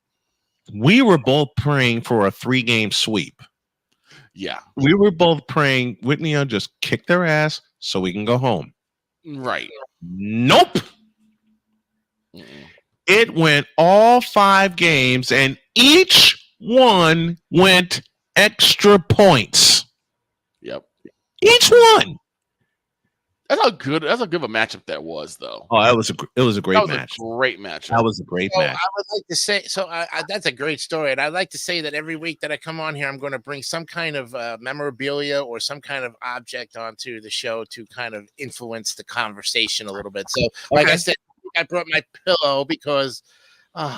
we were both praying for a 3-game sweep. Yeah. We were both praying Whitney Young just kick their ass so we can go home. Right. Nope. It went all 5 games, and each one went extra points. Yep. Each one. That's how good of a matchup that was, though. Oh, it was a great match. Great match. That was a great match. I would like to say, that's a great story, and I'd like to say that every week that I come on here, I'm going to bring some kind of memorabilia or some kind of object onto the show to kind of influence the conversation a little bit. So, like I said, I brought my pillow because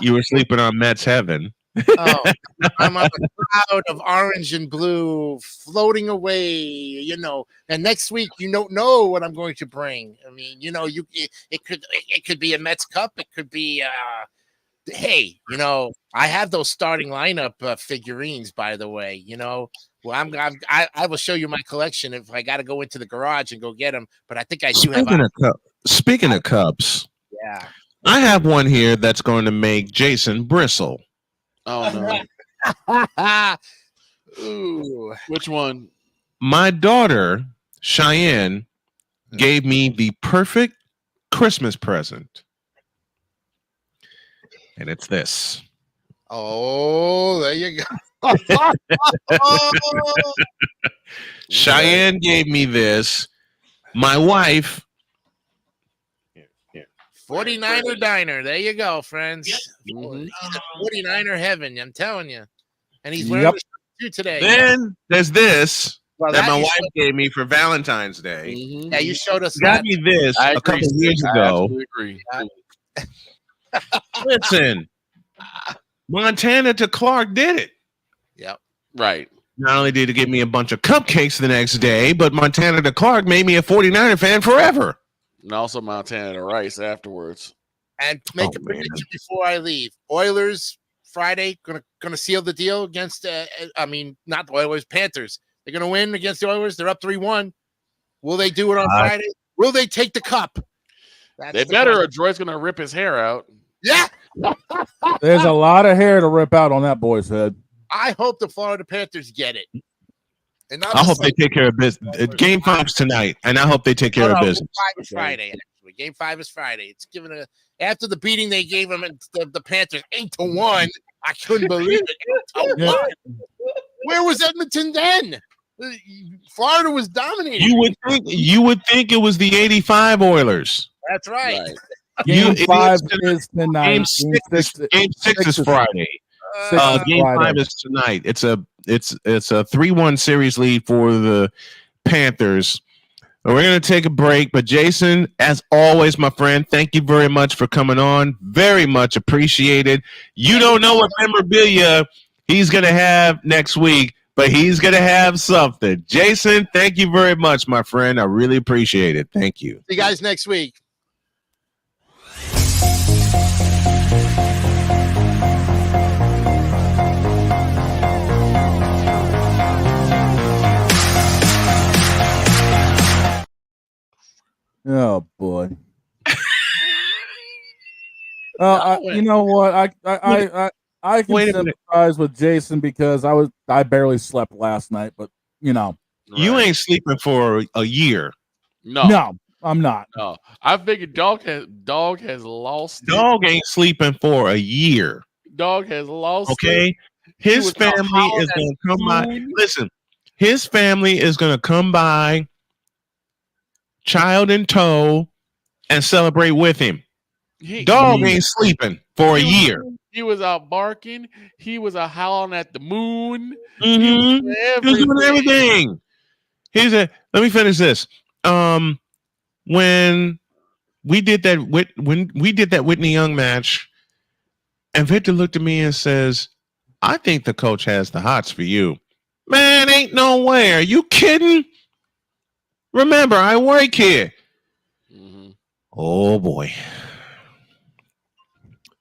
you were sleeping on Mets Heaven. I'm on a cloud of orange and blue floating away, and next week you don't know what I'm going to bring. I mean, it could be a Mets cup, it could be hey, I have those starting lineup figurines, by the way. Well, I will show you my collection if I got to go into the garage and go get them, but I think I do have Speaking of cups, yeah, I have one here that's going to make Jason bristle. Oh no. Ooh. Which one? My daughter, Cheyenne, gave me the perfect Christmas present. And it's this. Oh, there you go. Cheyenne gave me this. My wife. 49er diner. There you go, friends. 49er heaven. I'm telling you. And he's wearing this too today. Then there's this that my wife gave me for Valentine's Day. Yeah, you showed us got me this a couple years ago. I agree. Listen, Montana to Clark did it. Yep. Right. Not only did it give me a bunch of cupcakes the next day, but Montana to Clark made me a 49er fan forever. And also Montana to Rice afterwards. And make a prediction before I leave. Oilers Friday gonna seal the deal against not the Oilers, Panthers. They're gonna win against the Oilers. They're up 3-1. Will they do it on Friday? Will they take the cup? They better, or Droid's gonna rip his hair out. Yeah. There's a lot of hair to rip out on that boy's head. I hope the Florida Panthers get it. And I hope they take care of business. Game 5's tonight, and I hope they take care of business. 5 Friday, actually. Saturday. Game 5 is Friday. It's given after the beating they gave them the Panthers 8-1. I couldn't believe it. 8-1. Where was Edmonton then? Florida was dominating. You would think it was the '85 Oilers. That's right. Game 5 is tonight. Game 6 is Friday. Game 5 is tonight. It's a 3-1 series lead for the Panthers. We're going to take a break, but Jason, as always, my friend, thank you very much for coming on. Very much appreciated. You don't know what memorabilia he's going to have next week, but he's going to have something. Jason, thank you very much, my friend. I really appreciate it. Thank you. See you guys next week. Oh boy. You know what? I can sympathize with Jason because I barely slept last night, but you know. You ain't sleeping for a year. No, I'm not. No. I figured dog has lost. Dog ain't sleeping for a year. Dog has lost. Okay. His family is gonna come by. Listen, his family is gonna come by, child in tow, and celebrate with him. Dog ain't sleeping for a year. He was out barking. He was out howling at the moon. Mm-hmm. He was doing everything. Let me finish this. When we did that Whitney Young match, and Victor looked at me and says, "I think the coach has the hots for you." Man, ain't no way. Are you kidding? Remember, I work here. Mm-hmm. Oh boy.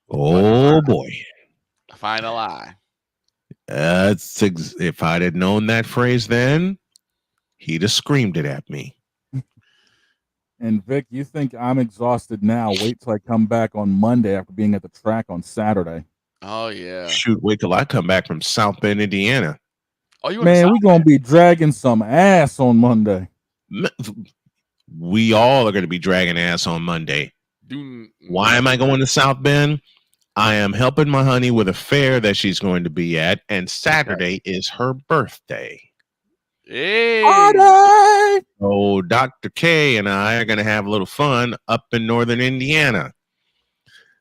Oh boy. Final lie. If I'd had known that phrase then, he'd have screamed it at me. And Vic, you think I'm exhausted now? Wait till I come back on Monday after being at the track on Saturday. Oh yeah. Shoot, wait till I come back from South Bend, Indiana. Man, we're gonna be dragging some ass on Monday. We all are going to be dragging ass on Monday. Why am I going to South Bend? I am helping my honey with a fair that she's going to be at, and Saturday is her birthday. Hey. So Dr. K and I are going to have a little fun up in northern Indiana.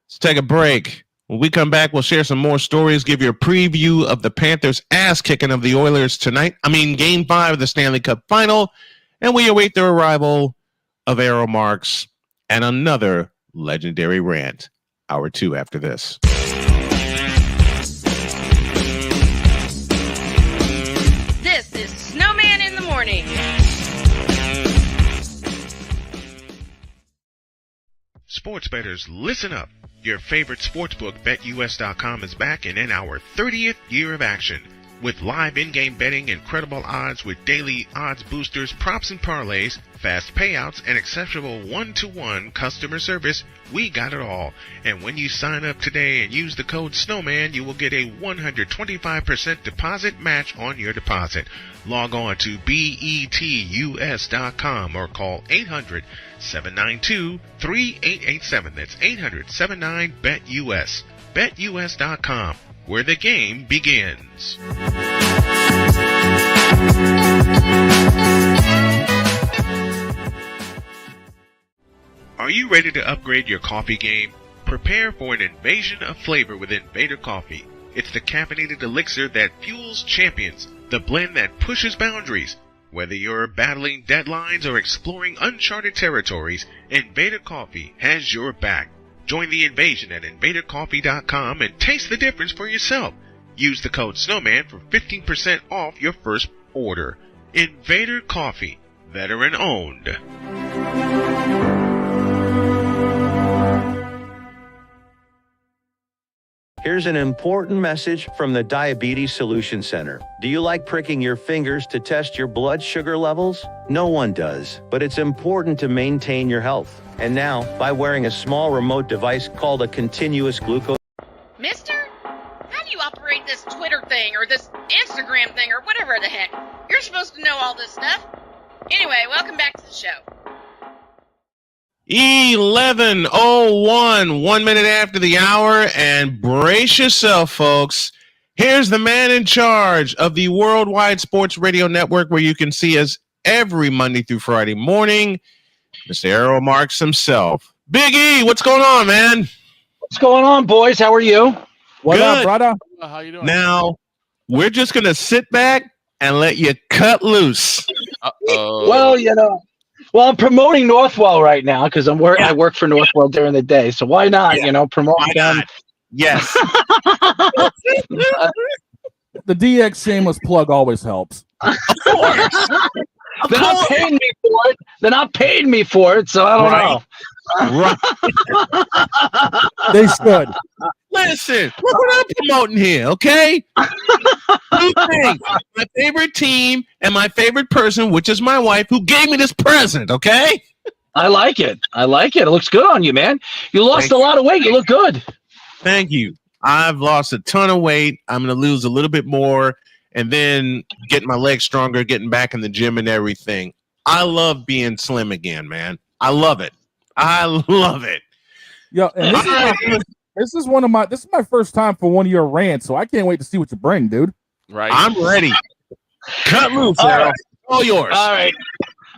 Let's take a break. When we come back, we'll share some more stories, give you a preview of the Panthers' ass-kicking of the Oilers tonight. Game 5 of the Stanley Cup Final. And we await the arrival of Arrow Marks and another legendary rant. Hour 2 after this. This is Snowman in the Morning. Sports bettors, listen up. Your favorite sportsbook, BetUS.com, is back and in our 30th year of action. With live in-game betting, incredible odds with daily odds boosters, props and parlays, fast payouts, and exceptional one-to-one customer service, we got it all. And when you sign up today and use the code SNOWMAN, you will get a 125% deposit match on your deposit. Log on to BETUS.com or call 800-792-3887. That's 800-79-BET-US. BetUS.com, where the game begins. Are you ready to upgrade your coffee game? Prepare for an invasion of flavor with Invader Coffee. It's the caffeinated elixir that fuels champions, the blend that pushes boundaries. Whether you're battling deadlines or exploring uncharted territories, Invader Coffee has your back. Join the invasion at InvaderCoffee.com and taste the difference for yourself. Use the code SNOWMAN for 15% off your first order. Invader Coffee, veteran owned. Here's an important message from the Diabetes Solution Center. Do you like pricking your fingers to test your blood sugar levels? No one does, but it's important to maintain your health. And now, by wearing a small remote device called a continuous glucose... Mister, how do you operate this Twitter thing or this Instagram thing or whatever the heck? You're supposed to know all this stuff. Anyway, welcome back to the show. 11:01, 1 minute after the hour, and brace yourself, folks. Here's the man in charge of the Worldwide Sports Radio Network, where you can see us every Monday through Friday morning, Mr. Errol Marks himself. Big E, what's going on, man? What's going on, boys? How are you? What Good. up, brother? How you doing? Now, we're just going to sit back and let you cut loose. Well, I'm promoting Northwell right now because I work for Northwell during the day. So why not? Promote them. Yes. The DX shameless plug always helps. Of course. They're not paying me for it. So I don't know. Right. They should. Listen, look what I'm promoting here, okay? Two things. My favorite team and my favorite person, which is my wife, who gave me this present, okay? I like it. It looks good on you, man. You lost a lot of weight. You look good. Thank you. I've lost a ton of weight. I'm going to lose a little bit more and then getting my legs stronger, getting back in the gym and everything. I love being slim again, man. I love it. Yo, and this is my first time for one of your rants, so I can't wait to see what you bring, dude. Right. I'm ready. Cut loose, Errol. All yours.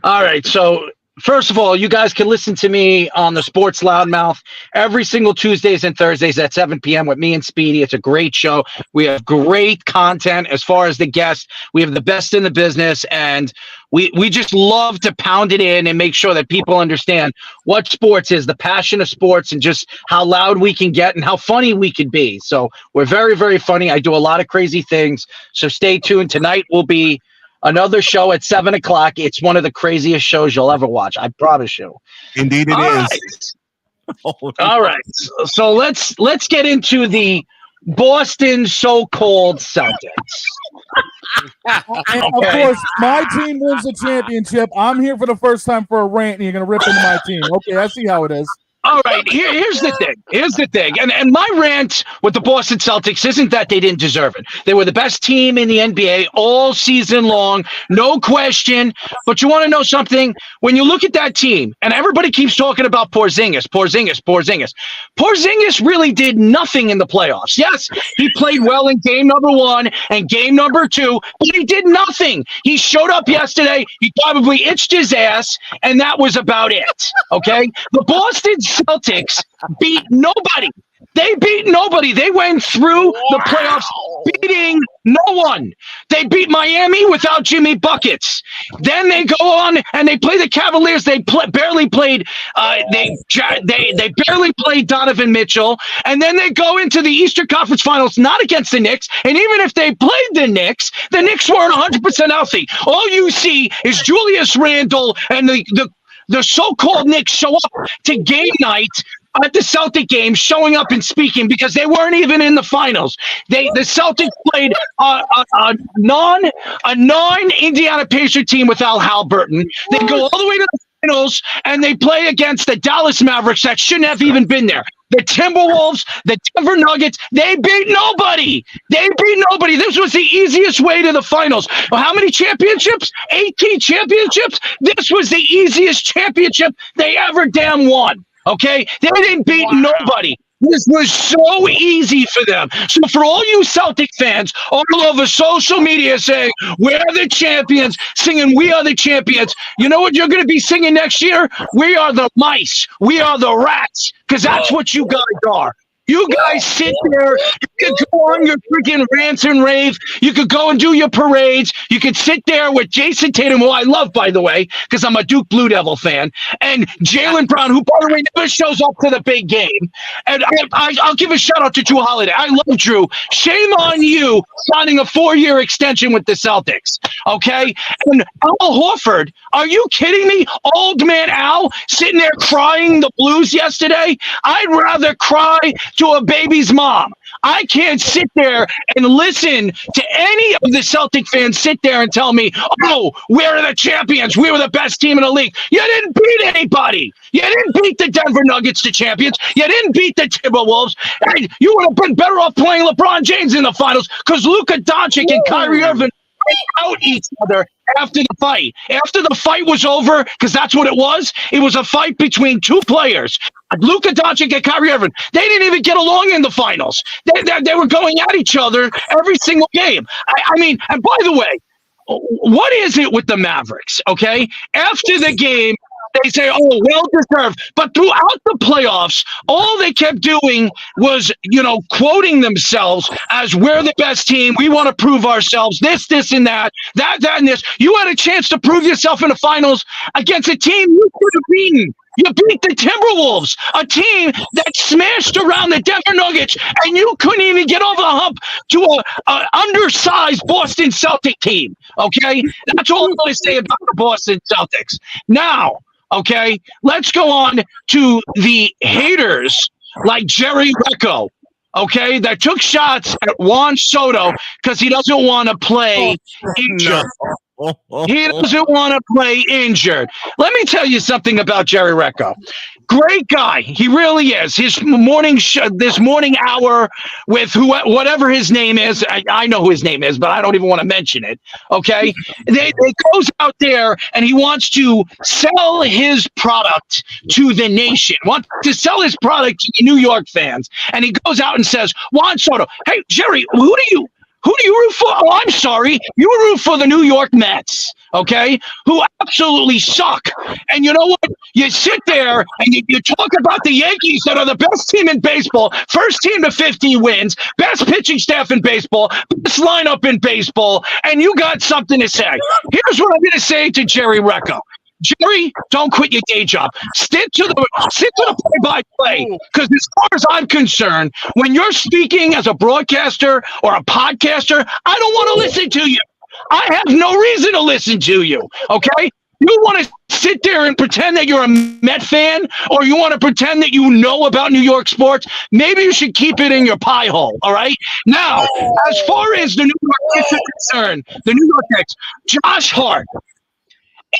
All right. So first of all, you guys can listen to me on the Sports Loudmouth every single Tuesdays and Thursdays at 7 p.m. with me and Speedy. It's a great show. We have great content as far as the guests. We have the best in the business, and we just love to pound it in and make sure that people understand what sports is, the passion of sports, and just how loud we can get and how funny we can be. So we're very, very funny. I do a lot of crazy things. So stay tuned. Tonight will be another show at 7 o'clock. It's one of the craziest shows you'll ever watch. I promise you. Indeed it is. Right. All right. So let's get into the Boston so-called Celtics. And of course, my team wins the championship. I'm here for the first time for a rant, and you're going to rip into my team. Okay, I see how it is. All right, here's the thing. And my rant with the Boston Celtics isn't that they didn't deserve it. They were the best team in the NBA all season long, no question. But you want to know something? When you look at that team, and everybody keeps talking about Porzingis really did nothing in the playoffs. Yes, he played well in game number 1 and game number 2, but he did nothing. He showed up yesterday. He probably itched his ass, and that was about it. Okay? The Boston Celtics beat nobody. They beat nobody. They went through the playoffs beating no one. They beat Miami without Jimmy Buckets. Then they go on and they play the Cavaliers. They barely played. They barely played Donovan Mitchell. And then they go into the Eastern Conference Finals, not against the Knicks. And even if they played the Knicks weren't 100% healthy. All you see is Julius Randle and the so-called Knicks show up to game night at the Celtic game, showing up and speaking because they weren't even in the finals. The Celtics played a non-Indiana Pacer team with Al Halberton. They go all the way to the finals and they play against the Dallas Mavericks that shouldn't have even been there. The Timberwolves, the Denver Nuggets, they beat nobody. This was the easiest way to the finals. Well, how many championships? 18 championships? This was the easiest championship they ever damn won. Okay? They didn't beat nobody. This was so easy for them. So for all you Celtic fans all over social media saying, we're the champions, singing we are the champions, you know what you're going to be singing next year? We are the mice. We are the rats. Because that's what you guys are. You guys sit there, you can go on your freaking rants and rave, you could go and do your parades, you could sit there with Jason Tatum, who I love, by the way, because I'm a Duke Blue Devil fan, and Jaylen Brown, who, by the way, never shows up to the big game. And I'll give a shout-out to Drew Holiday. I love Drew. Shame on you signing a 4-year extension with the Celtics, okay? And Al Horford, are you kidding me? Old man Al sitting there crying the blues yesterday? I'd rather cry to a baby's mom. I can't sit there and listen to any of the Celtic fans sit there and tell me, oh, we're the champions. We were the best team in the league. You didn't beat anybody. You didn't beat the Denver Nuggets, the champions. You didn't beat the Timberwolves. Hey, you would have been better off playing LeBron James in the finals because Luka Doncic and Kyrie Irving out each other after the fight. After the fight was over, because that's what it was. It was a fight between two players, Luka Doncic and Kyrie Irving. They didn't even get along in the finals. They were going at each other every single game. I mean, and by the way, what is it with the Mavericks? Okay, after the game, they say, "Oh, well deserved," but throughout the playoffs, all they kept doing was, quoting themselves as, "We're the best team. We want to prove ourselves. This, and that, and this." You had a chance to prove yourself in the finals against a team you could have beaten. You beat the Timberwolves, a team that smashed around the Denver Nuggets, and you couldn't even get over the hump to a undersized Boston Celtic team. Okay, that's all I'm going to say about the Boston Celtics. Now, okay, let's go on to the haters like Jerry Recco, okay, that took shots at Juan Soto because he doesn't want to play injured. He doesn't want to play injured. Let me tell you something about Jerry Recco. Great guy. He really is. His this morning hour with whatever his name is. I know who his name is, but I don't even want to mention it. Okay. They goes out there and he wants to sell his product to the nation, wants to sell his product to the New York fans. And he goes out and says, Juan Soto, hey, Jerry, who do you root for? Oh, I'm sorry. You root for the New York Mets, okay, who absolutely suck. And you know what? You sit there and you talk about the Yankees that are the best team in baseball, first team to 50 wins, best pitching staff in baseball, best lineup in baseball, and you got something to say. Here's what I'm going to say to Jerry Recco. Jerry, don't quit your day job. Stick to the play-by-play. Because as far as I'm concerned, when you're speaking as a broadcaster or a podcaster, I don't want to listen to you. I have no reason to listen to you. Okay? You want to sit there and pretend that you're a Met fan, or you want to pretend that you know about New York sports? Maybe you should keep it in your pie hole. All right. Now, as far as the New York Knicks are concerned, the New York Knicks, Josh Hart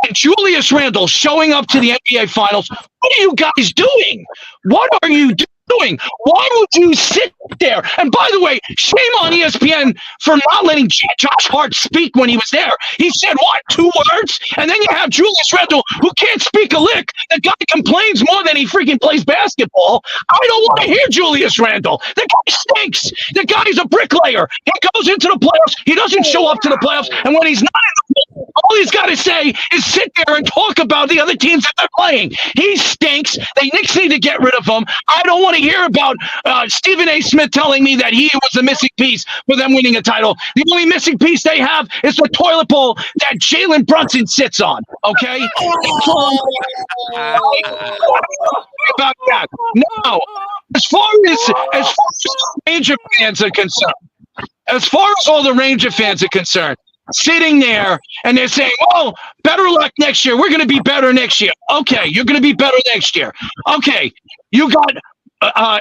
and Julius Randle showing up to the NBA Finals. What are you guys doing? What are you doing? Why would you sit there? And by the way, shame on ESPN for not letting Josh Hart speak when he was there. He said, what, 2 words? And then you have Julius Randle, who can't speak a lick. The guy complains more than he freaking plays basketball. I don't want to hear Julius Randle. The guy stinks. The guy's a bricklayer. He goes into the playoffs. He doesn't show up to the playoffs. And when he's not in the playoffs, all he's got to say is sit there and talk about the other teams that they're playing. He stinks. The Knicks need to get rid of him. I don't want to hear about Stephen A. Smith telling me that he was the missing piece for them winning a title. The only missing piece they have is the toilet bowl that Jalen Brunson sits on. Okay? About that. Now, as far as the Ranger fans are concerned, as far as all the Ranger fans are concerned, sitting there and they're saying, "Oh, better luck next year. We're going to be better next year." Okay, you're going to be better next year. Okay, you got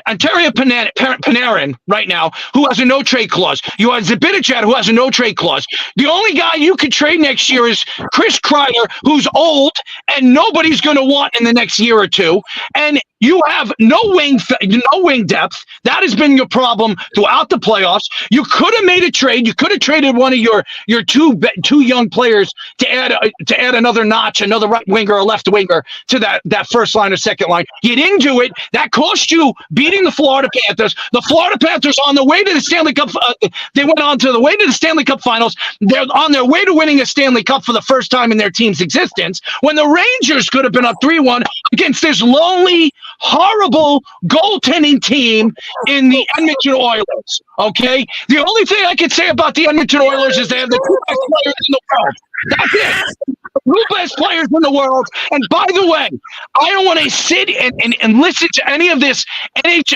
Ontario Panarin right now, who has a no-trade clause. You have Zibanejad, who has a no-trade clause. The only guy you could trade next year is Chris Kreider, who's old and nobody's going to want in the next year or two. And you have no wing depth. That has been your problem throughout the playoffs. You could have made a trade. You could have traded one of your two young players to add another notch, another right winger or left winger to that first line or second line. You didn't do it. That cost you beating the Florida Panthers. The Florida Panthers on the way to the Stanley Cup. They went on to the way to the Stanley Cup Finals. They're on their way to winning a Stanley Cup for the first time in their team's existence. When the Rangers could have been up 3-1 against this lonely, horrible goaltending team in the Edmonton Oilers. Okay, the only thing I can say about the Edmonton Oilers is they have the 2 best players in the world. That's it. The 2 best players in the world. And by the way, I don't want to sit and listen to any of this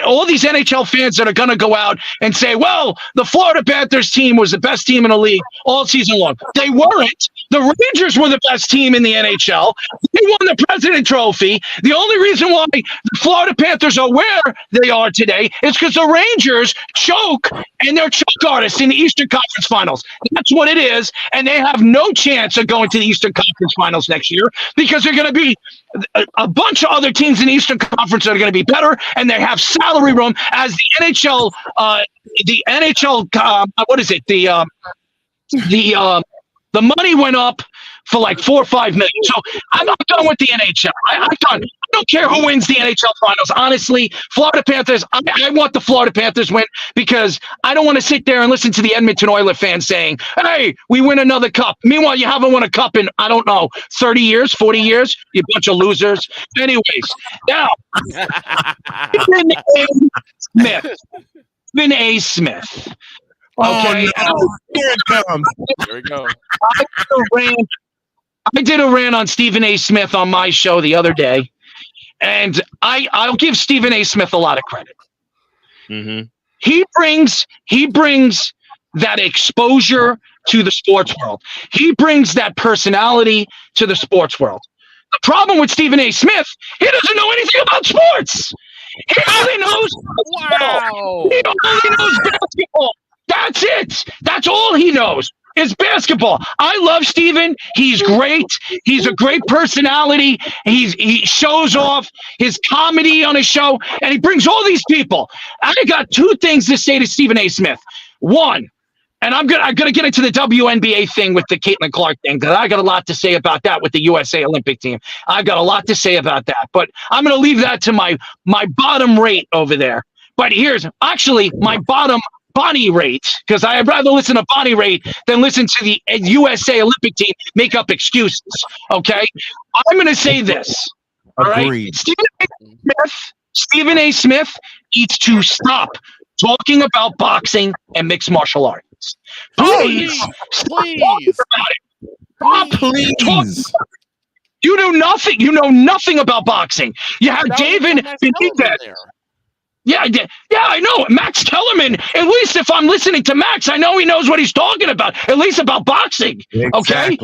all these NHL fans that are going to go out and say, well, the Florida Panthers team was the best team in the league all season long. They weren't. The Rangers were the best team in the NHL. They won the President Trophy. The only reason why the Florida Panthers are where they are today is because the Rangers choke, and they're choke artists in the Eastern Conference Finals. That's what it is, and they have no chance of going to the Eastern Conference Finals next year because they're going to be a bunch of other teams in the Eastern Conference that are going to be better, and they have salary room as the NHL. What is it? The The money went up for like $4 or $5 million. So I'm done with the NHL. I'm done. I don't care who wins the NHL finals. Honestly, Florida Panthers, I want the Florida Panthers win because I don't want to sit there and listen to the Edmonton Oilers fans saying, hey, we win another cup. Meanwhile, you haven't won a cup in, I don't know, 30 years, 40 years, you bunch of losers. Anyways, now, Stephen A. Smith. Okay. Oh, no. Here it comes. Here we go. I did a rant on Stephen A. Smith on my show the other day, and I'll give Stephen A. Smith a lot of credit. Mm-hmm. He brings that exposure to the sports world. He brings that personality to the sports world. The problem with Stephen A. Smith, he doesn't know anything about sports. He only knows basketball. He only knows basketball. That's it. That's all he knows is basketball. I love Steven. He's great. He's a great personality. He shows off his comedy on his show, and he brings all these people. I got two things to say to Stephen A. Smith. One, and I'm gonna get into the WNBA thing with the Caitlin Clark thing, because I got a lot to say about that with the USA Olympic team. I've got a lot to say about that, but I'm gonna leave that to my bottom rate over there. But here's actually my bottom Bonnie rate, because I'd rather listen to Bonnie rate than listen to the USA Olympic team make up excuses. Okay, I'm going to say this. All right, Stephen A. Smith needs to stop talking about boxing and mixed martial arts. Please. You know nothing. You know nothing about boxing. You have David Benitez. Yeah, I know. Max Kellerman, at least if I'm listening to Max, I know he knows what he's talking about, at least about boxing. Okay?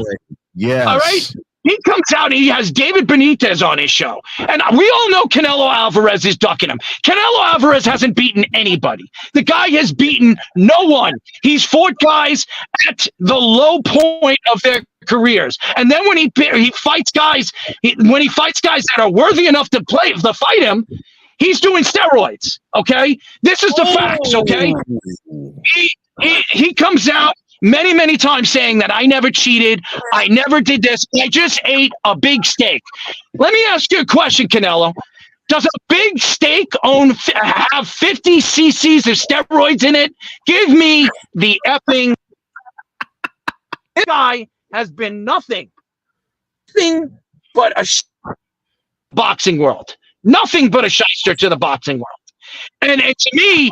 Yes. All right? He comes out and he has David Benitez on his show. And we all know Canelo Alvarez is ducking him. Canelo Alvarez hasn't beaten anybody. The guy has beaten no one. He's fought guys at the low point of their careers. And then when he fights guys, when he fights guys that are worthy enough to fight him, he's doing steroids, okay? This is the facts, okay? He comes out many, many times saying that I never cheated, I never did this, I just ate a big steak. Let me ask you a question, Canelo. Does a big steak have 50 cc's of steroids in it? Give me the effing... This guy has been nothing but a boxing world. Nothing but a shyster to the boxing world. And to me,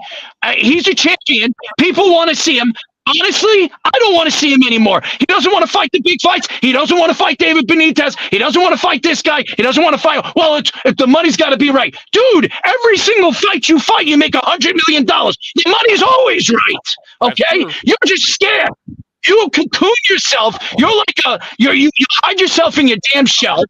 he's a champion. People want to see him. Honestly, I don't want to see him anymore. He doesn't want to fight the big fights. He doesn't want to fight David Benitez. He doesn't want to fight this guy. He doesn't want to fight. Well, if the money's got to be right. Dude, every single fight you fight, you make $100 million. The money's always right. Okay? You're just scared. You cocoon yourself. You're like you hide yourself in your damn shell.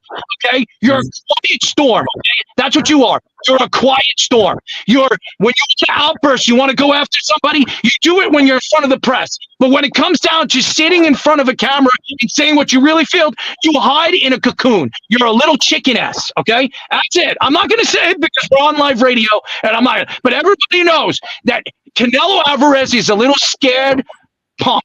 Okay, you're a quiet storm. Okay, that's what you are. You're a quiet storm. When you outburst, you want to go after somebody. You do it when you're in front of the press. But when it comes down to sitting in front of a camera and saying what you really feel, you hide in a cocoon. You're a little chicken ass. Okay, that's it. I'm not going to say it because we're on live radio, and I'm not. But everybody knows that Canelo Alvarez is a little scared punk.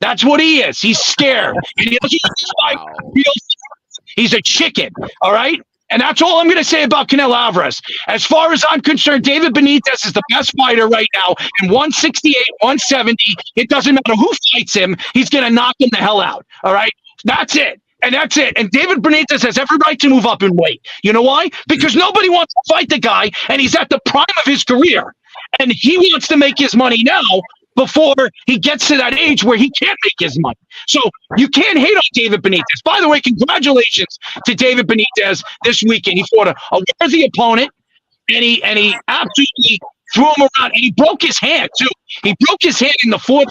That's what he is. He's scared. And he doesn't fight real fights. He's a chicken. All right? And that's all I'm going to say about Canelo Alvarez. As far as I'm concerned, David Benitez is the best fighter right now in 168, 170. It doesn't matter who fights him. He's going to knock him the hell out. All right? That's it. And that's it. And David Benitez has every right to move up in weight. You know why? Because nobody wants to fight the guy, and he's at the prime of his career. And he wants to make his money now, before he gets to that age where he can't make his money. So you can't hate on David Benitez. By the way, congratulations to David Benitez this weekend. He fought a worthy opponent, and he absolutely threw him around, and he broke his hand too. He broke his hand in the fourth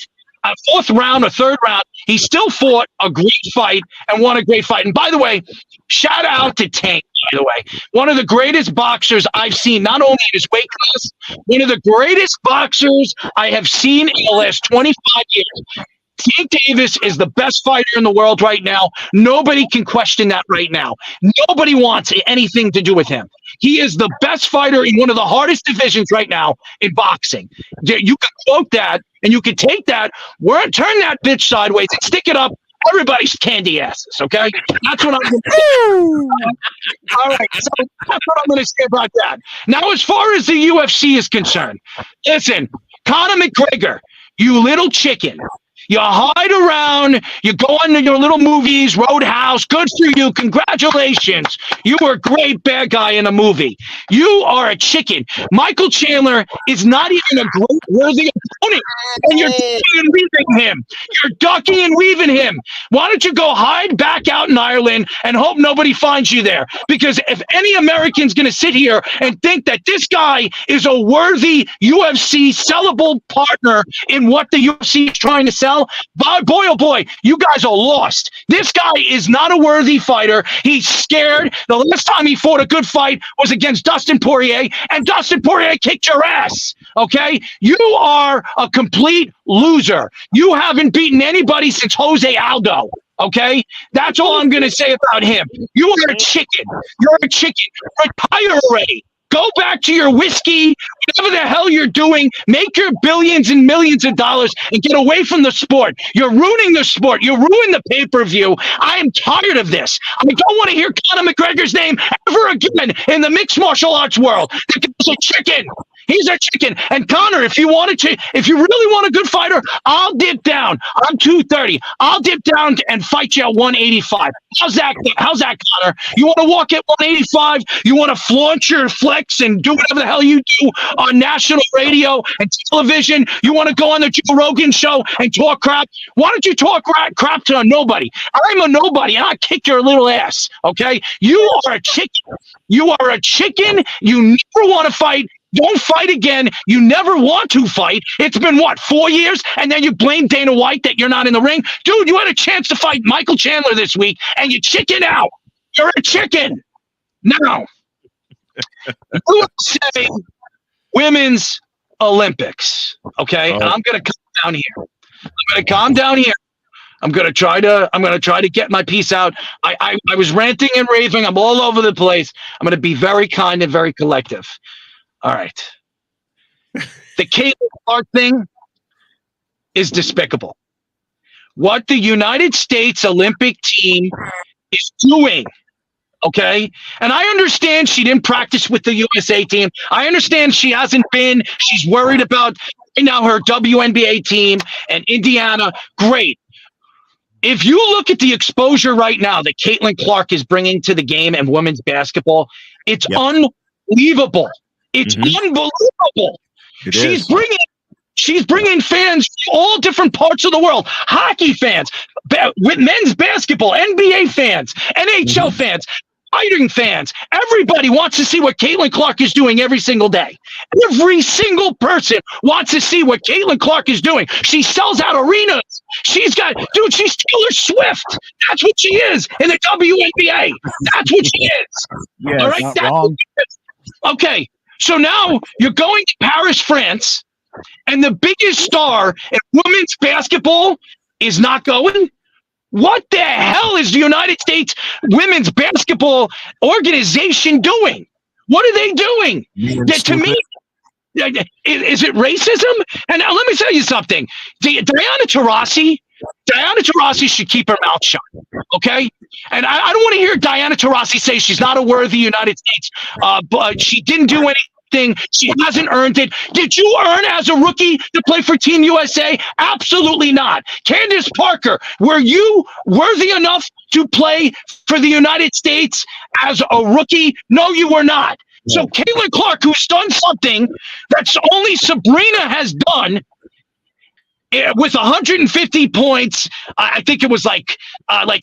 round or third round. He still fought a great fight and won a great fight. And by the way, shout out to Tank, by the way. One of the greatest boxers I've seen, not only in his weight class, one of the greatest boxers I have seen in the last 25 years. Tank Davis is the best fighter in the world right now. Nobody can question that right now. Nobody wants anything to do with him. He is the best fighter in one of the hardest divisions right now in boxing. You can quote that, and you can take that, turn that bitch sideways and stick it up everybody's candy asses. Okay, that's what I'm going to say. All right, so that's what I'm going to say about that. Now, as far as the UFC is concerned, listen, Conor McGregor, you little chicken. You hide around, you go on your little movies, Roadhouse, good for you, congratulations. You were a great bad guy in a movie. You are a chicken. Michael Chandler is not even a great worthy opponent, and you're ducking and weaving him. You're ducking and weaving him. Why don't you go hide back out in Ireland and hope nobody finds you there? Because if any American's going to sit here and think that this guy is a worthy UFC sellable partner in what the UFC is trying to sell, boy, oh boy, you guys are lost. This guy is not a worthy fighter. He's scared. The last time he fought a good fight was against Dustin Poirier, and Dustin Poirier kicked your ass. Okay? You are a complete loser. You haven't beaten anybody since Jose Aldo. Okay? That's all I'm going to say about him. You are a chicken. You're a chicken. Retire already. Go back to your whiskey, whatever the hell you're doing. Make your billions and millions of dollars and get away from the sport. You're ruining the sport. You're ruining the pay-per-view. I am tired of this. I don't want to hear Conor McGregor's name ever again in the mixed martial arts world. He's a chicken. He's a chicken. And Conor, if you really want a good fighter, I'll dip down. I'm 230. I'll dip down and fight you at 185. How's that, Conor? You want to walk at 185? You want to flaunt your flex and do whatever the hell you do on national radio and television? You want to go on the Joe Rogan show and talk crap? Why don't you talk crap to a nobody? I'm a nobody, and I'll kick your little ass, okay? You are a chicken. You are a chicken. You never want to fight. Don't fight again. You never want to fight. It's been, 4 years? And then you blame Dana White that you're not in the ring? Dude, you had a chance to fight Michael Chandler this week, and you chicken out. You're a chicken. Now, you say Women's Olympics, okay? And I'm going to calm down here. I'm going to try to get my piece out. I was ranting and raving. I'm all over the place. I'm going to be very kind and very collective. All right. The Caitlin Clark thing is despicable. What the United States Olympic team is doing, okay? And I understand she didn't practice with the USA team. I understand she hasn't been. She's worried about now her WNBA team and Indiana. Great. If you look at the exposure right now that Caitlin Clark is bringing to the game and women's basketball, it's unbelievable. It's unbelievable. She's bringing fans from all different parts of the world. Hockey fans, with men's basketball, NBA fans, NHL fans, fighting fans. Everybody wants to see what Caitlin Clark is doing every single day. Every single person wants to see what Caitlin Clark is doing. She sells out arenas. She's Taylor Swift. That's what she is in the WNBA. That's what she is. Yeah, all right. not wrong. Okay. So now you're going to Paris, France, and the biggest star in women's basketball is not going? What the hell is the United States Women's Basketball Organization doing? What are they doing? To me, is it racism? And now let me tell you something. Diana Taurasi should keep her mouth shut, okay? And I don't want to hear Diana Taurasi say she's not a worthy United States, but she didn't do anything. She hasn't earned it. Did you earn as a rookie to play for Team USA? Absolutely not. Candace Parker, were you worthy enough to play for the United States as a rookie? No, you were not. So Caitlin Clark, who's done something that's only Sabrina has done, with 150 points, I think it was like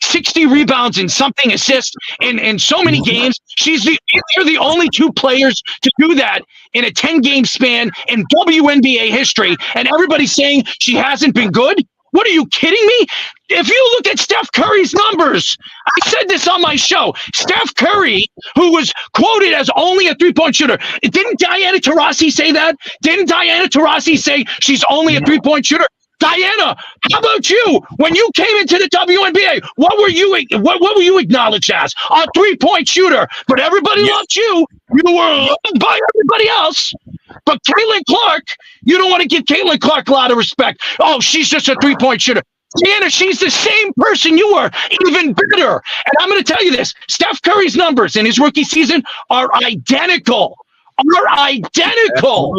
60 rebounds and something assists in so many games. They're the only two players to do that in a 10-game span in WNBA history, and everybody's saying she hasn't been good. What, are you kidding me? If you look at Steph Curry's numbers, I said this on my show. Steph Curry, who was quoted as only a three-point shooter, didn't Diana Taurasi say that? Didn't Diana Taurasi say she's only a three-point shooter? Diana, how about you? When you came into the WNBA, what were you acknowledged as? A three-point shooter. But everybody loved you. You were loved by everybody else. But Caitlin Clark, you don't want to give Caitlin Clark a lot of respect. Oh, she's just a three-point shooter. Deanna, she's the same person you were, even better. And I'm going to tell you this. Steph Curry's numbers in his rookie season are identical. Absolutely identical.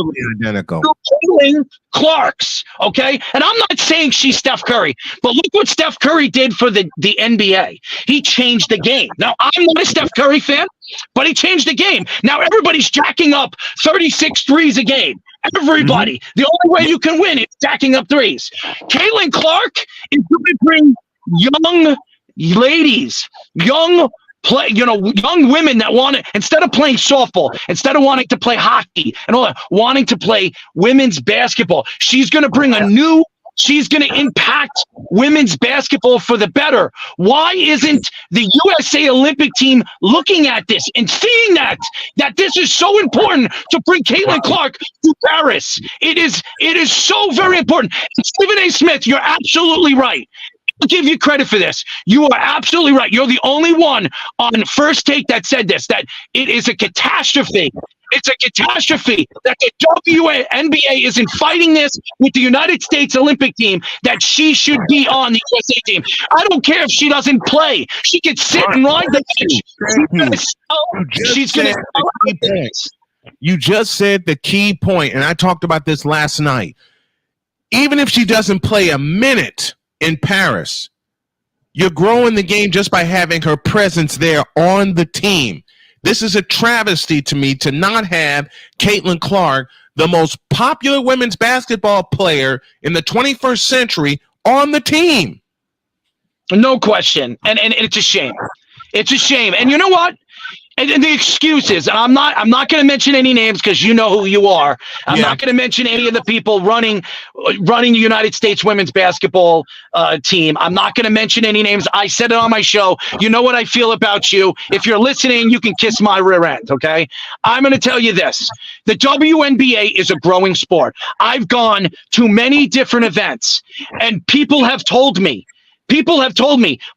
To Caitlin Clark's, okay? And I'm not saying she's Steph Curry, but look what Steph Curry did for the NBA. He changed the game. Now, I'm not a Steph Curry fan, but he changed the game. Now, everybody's jacking up 36 threes a game. Everybody. The only way you can win is jacking up threes. Caitlin Clark is going to bring young ladies, young women that want to, instead of playing softball, instead of wanting to play hockey and all that, wanting to play women's basketball. She's going to bring she's going to impact women's basketball for the better. Why isn't the USA Olympic team looking at this and seeing that this is so important to bring Caitlin Clark to Paris? It is so very important. Stephen A. Smith, you're absolutely right. I'll give you credit for this. You are absolutely right. You're the only one on First Take that said this, that it is a catastrophe. It's a catastrophe that the WNBA isn't fighting this with the United States Olympic team, that she should be on the USA team. I don't care if she doesn't play. She can sit and ride the bench. She's going to. You just said the key point, and I talked about this last night. Even if she doesn't play a minute in Paris, you're growing the game just by having her presence there on the team. This is a travesty to me to not have Caitlin Clark, the most popular women's basketball player in the 21st century, on the team. No question. And it's a shame. It's a shame. And you know what? And the excuses, and I'm not going to mention any names because you know who you are. I'm not going to mention any of the people running the United States women's basketball team. I'm not going to mention any names. I said it on my show. You know what I feel about you. If you're listening, you can kiss my rear end, okay? I'm going to tell you this. The WNBA is a growing sport. I've gone to many different events, and people have told me,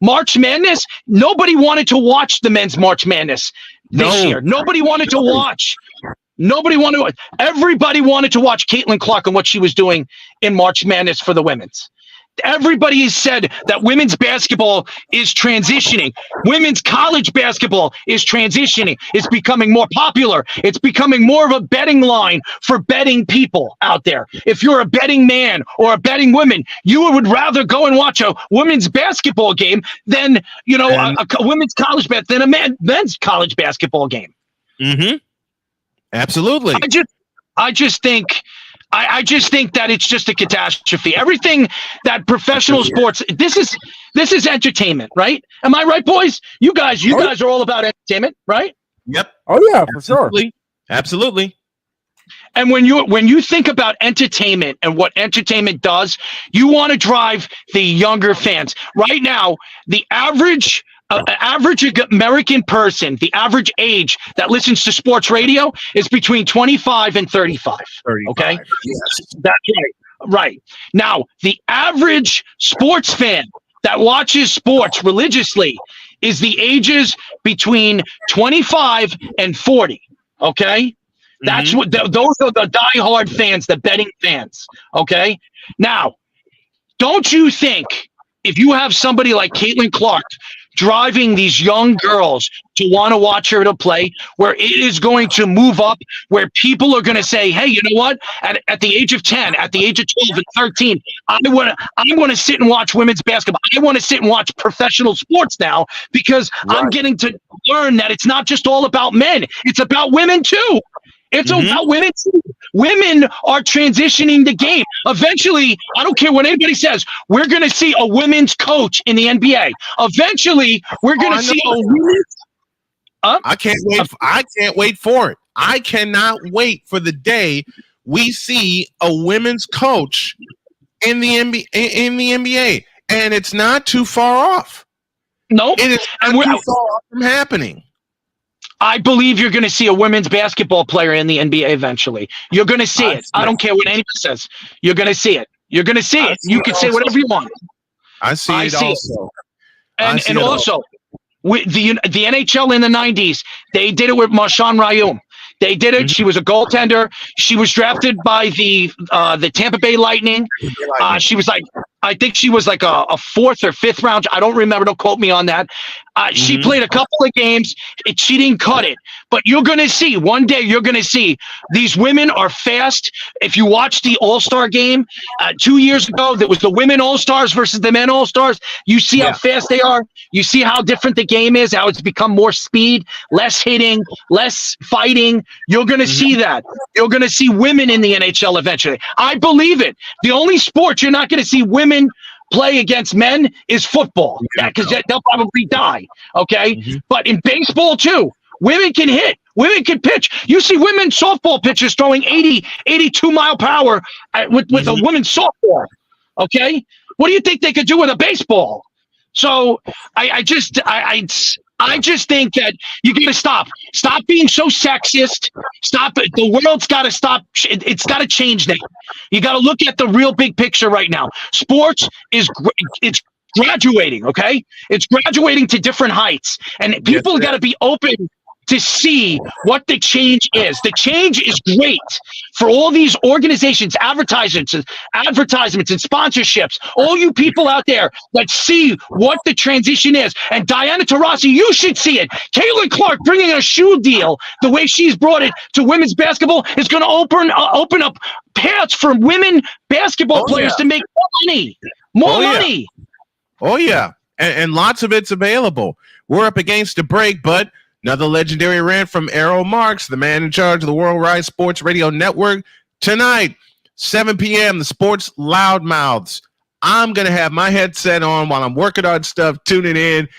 March Madness, nobody wanted to watch the men's March Madness this year. Nobody wanted to watch. Everybody wanted to watch Caitlin Clark and what she was doing in March Madness for the women's. Everybody has said that women's basketball is transitioning. Women's college basketball is transitioning. It's becoming more popular. It's becoming more of a betting line for betting people out there. If you're a betting man or a betting woman, you would rather go and watch a women's basketball game than, a women's college than a men's college basketball game. Mm-hmm. Absolutely. I just think that it's just a catastrophe. Everything that professional sports, this is entertainment, right? Am I right, boys? You guys are all about entertainment, right? Yep. Oh yeah, for sure. Absolutely. And when you think about entertainment and what entertainment does, you want to drive the younger fans. Right now, the average American person, the average age that listens to sports radio is between 25 and 35. Okay? Yes. That's right. Right. Now, the average sports fan that watches sports religiously is the ages between 25 and 40. Okay? That's what those are the diehard fans, the betting fans. Okay? Now, don't you think if you have somebody like Caitlin Clark driving these young girls to want to watch her to play, where it is going to move up, where people are going to say, hey, you know what? At the age of 10, at the age of 12 and 13, I want to sit and watch women's basketball. I want to sit and watch professional sports now because I'm getting to learn that it's not just all about men. It's about women too. It's about women too. Women are transitioning the game. Eventually, I don't care what anybody says, we're going to see a women's coach in the NBA. Eventually, we're going to see a women's... I can't wait. I can't wait for it. I cannot wait for the day we see a women's coach in the NBA, and it's not too far off. No, it is not too far off from happening. I believe you're going to see a women's basketball player in the NBA eventually. You're going to see it. I don't care what anybody says. You're going to see it. You're going to see it. You can say whatever you want. I see it also. And also, with the NHL in the 90s, they did it with Marshawn Rayum. They did it. She was a goaltender. She was drafted by the Tampa Bay Lightning. She was like I think she was like a fourth or fifth round. I don't remember. Don't quote me on that. She played a couple of games. She didn't cut it. But you're going to see, one day you're going to see these women are fast. If you watch the All-Star game 2 years ago, that was the women All-Stars versus the men All-Stars. You see how fast they are. You see how different the game is, how it's become more speed, less hitting, less fighting. You're going to see that. You're going to see women in the NHL eventually. I believe it. The only sport you're not going to see women play against men is football, because they'll probably die. Okay. But in baseball too, women can hit, women can pitch. You see women softball pitchers throwing 82 mile per hour with a women's softball. Okay. What do you think they could do with a baseball? So I just think that you got to stop being so sexist. Stop it. The world's got to stop. It's got to change now. You got to look at the real big picture right now. Sports it's graduating. Okay. It's graduating to different heights, and people got to be open to see what the change is. The change is great for all these organizations, advertisements and sponsorships, all you people out there that see what the transition is. And Diana Taurasi, you should see it. Caitlin Clark bringing a shoe deal, the way she's brought it to women's basketball, is going to open up paths for women basketball players to make more money. More money. Oh, yeah. And lots of it's available. We're up against a break, but another legendary rant from Errol Marks, the man in charge of the Worldwide Sports Radio Network. Tonight, 7 p.m., the Sports Loudmouths. I'm going to have my headset on while I'm working on stuff, tuning in.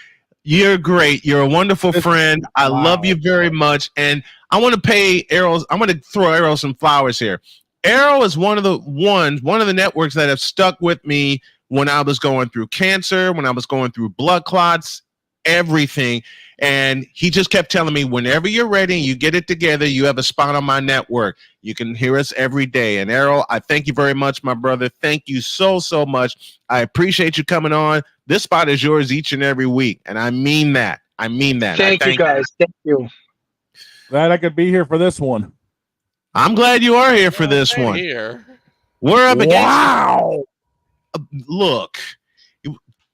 You're great. You're a wonderful friend. I love you very much. And I want to pay Errol. I'm going to throw Errol some flowers here. Errol is one of the networks that have stuck with me when I was going through cancer, when I was going through blood clots, everything. And he just kept telling me, whenever you're ready and you get it together, you have a spot on my network. You can hear us every day. And Errol, I thank you very much, my brother. Thank you so, so much. I appreciate you coming on. This spot is yours each and every week. And I mean that. I mean that. Thank you, guys. Thank you. Glad I could be here for this one. I'm glad you are here for this one. Here. We're up against. Wow. Look,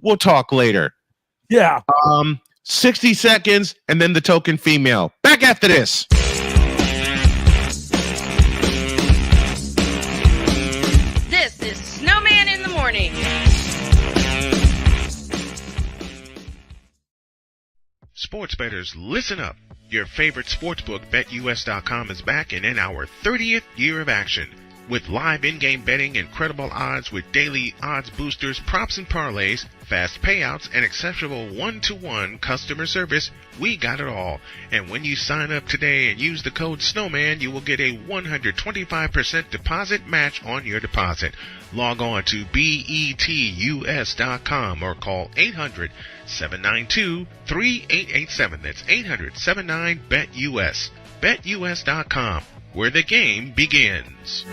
we'll talk later. Yeah. 60 seconds, and then the token female. Back after this. This is Snowman in the Morning. Sports bettors, listen up. Your favorite sportsbook, BetUS.com, is back and in our 30th year of action. With live in-game betting, incredible odds with daily odds boosters, props and parlays, fast payouts, and exceptional one-to-one customer service, we got it all. And when you sign up today and use the code SNOWMAN, you will get a 125% deposit match on your deposit. Log on to betus.com or call 800-792-3887. That's 800-79-BET-US. BetUS.com, where the game begins.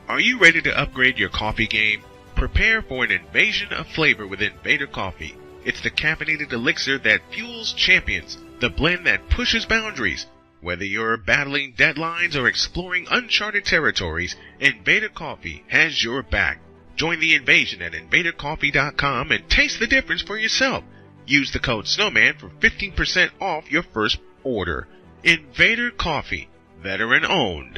Are you ready to upgrade your coffee game? Prepare for an invasion of flavor with Invader Coffee. It's the caffeinated elixir that fuels champions, the blend that pushes boundaries. Whether you're battling deadlines or exploring uncharted territories, Invader Coffee has your back. Join the invasion at invadercoffee.com and taste the difference for yourself. Use the code SNOWMAN for 15% off your first order. Invader Coffee, veteran owned.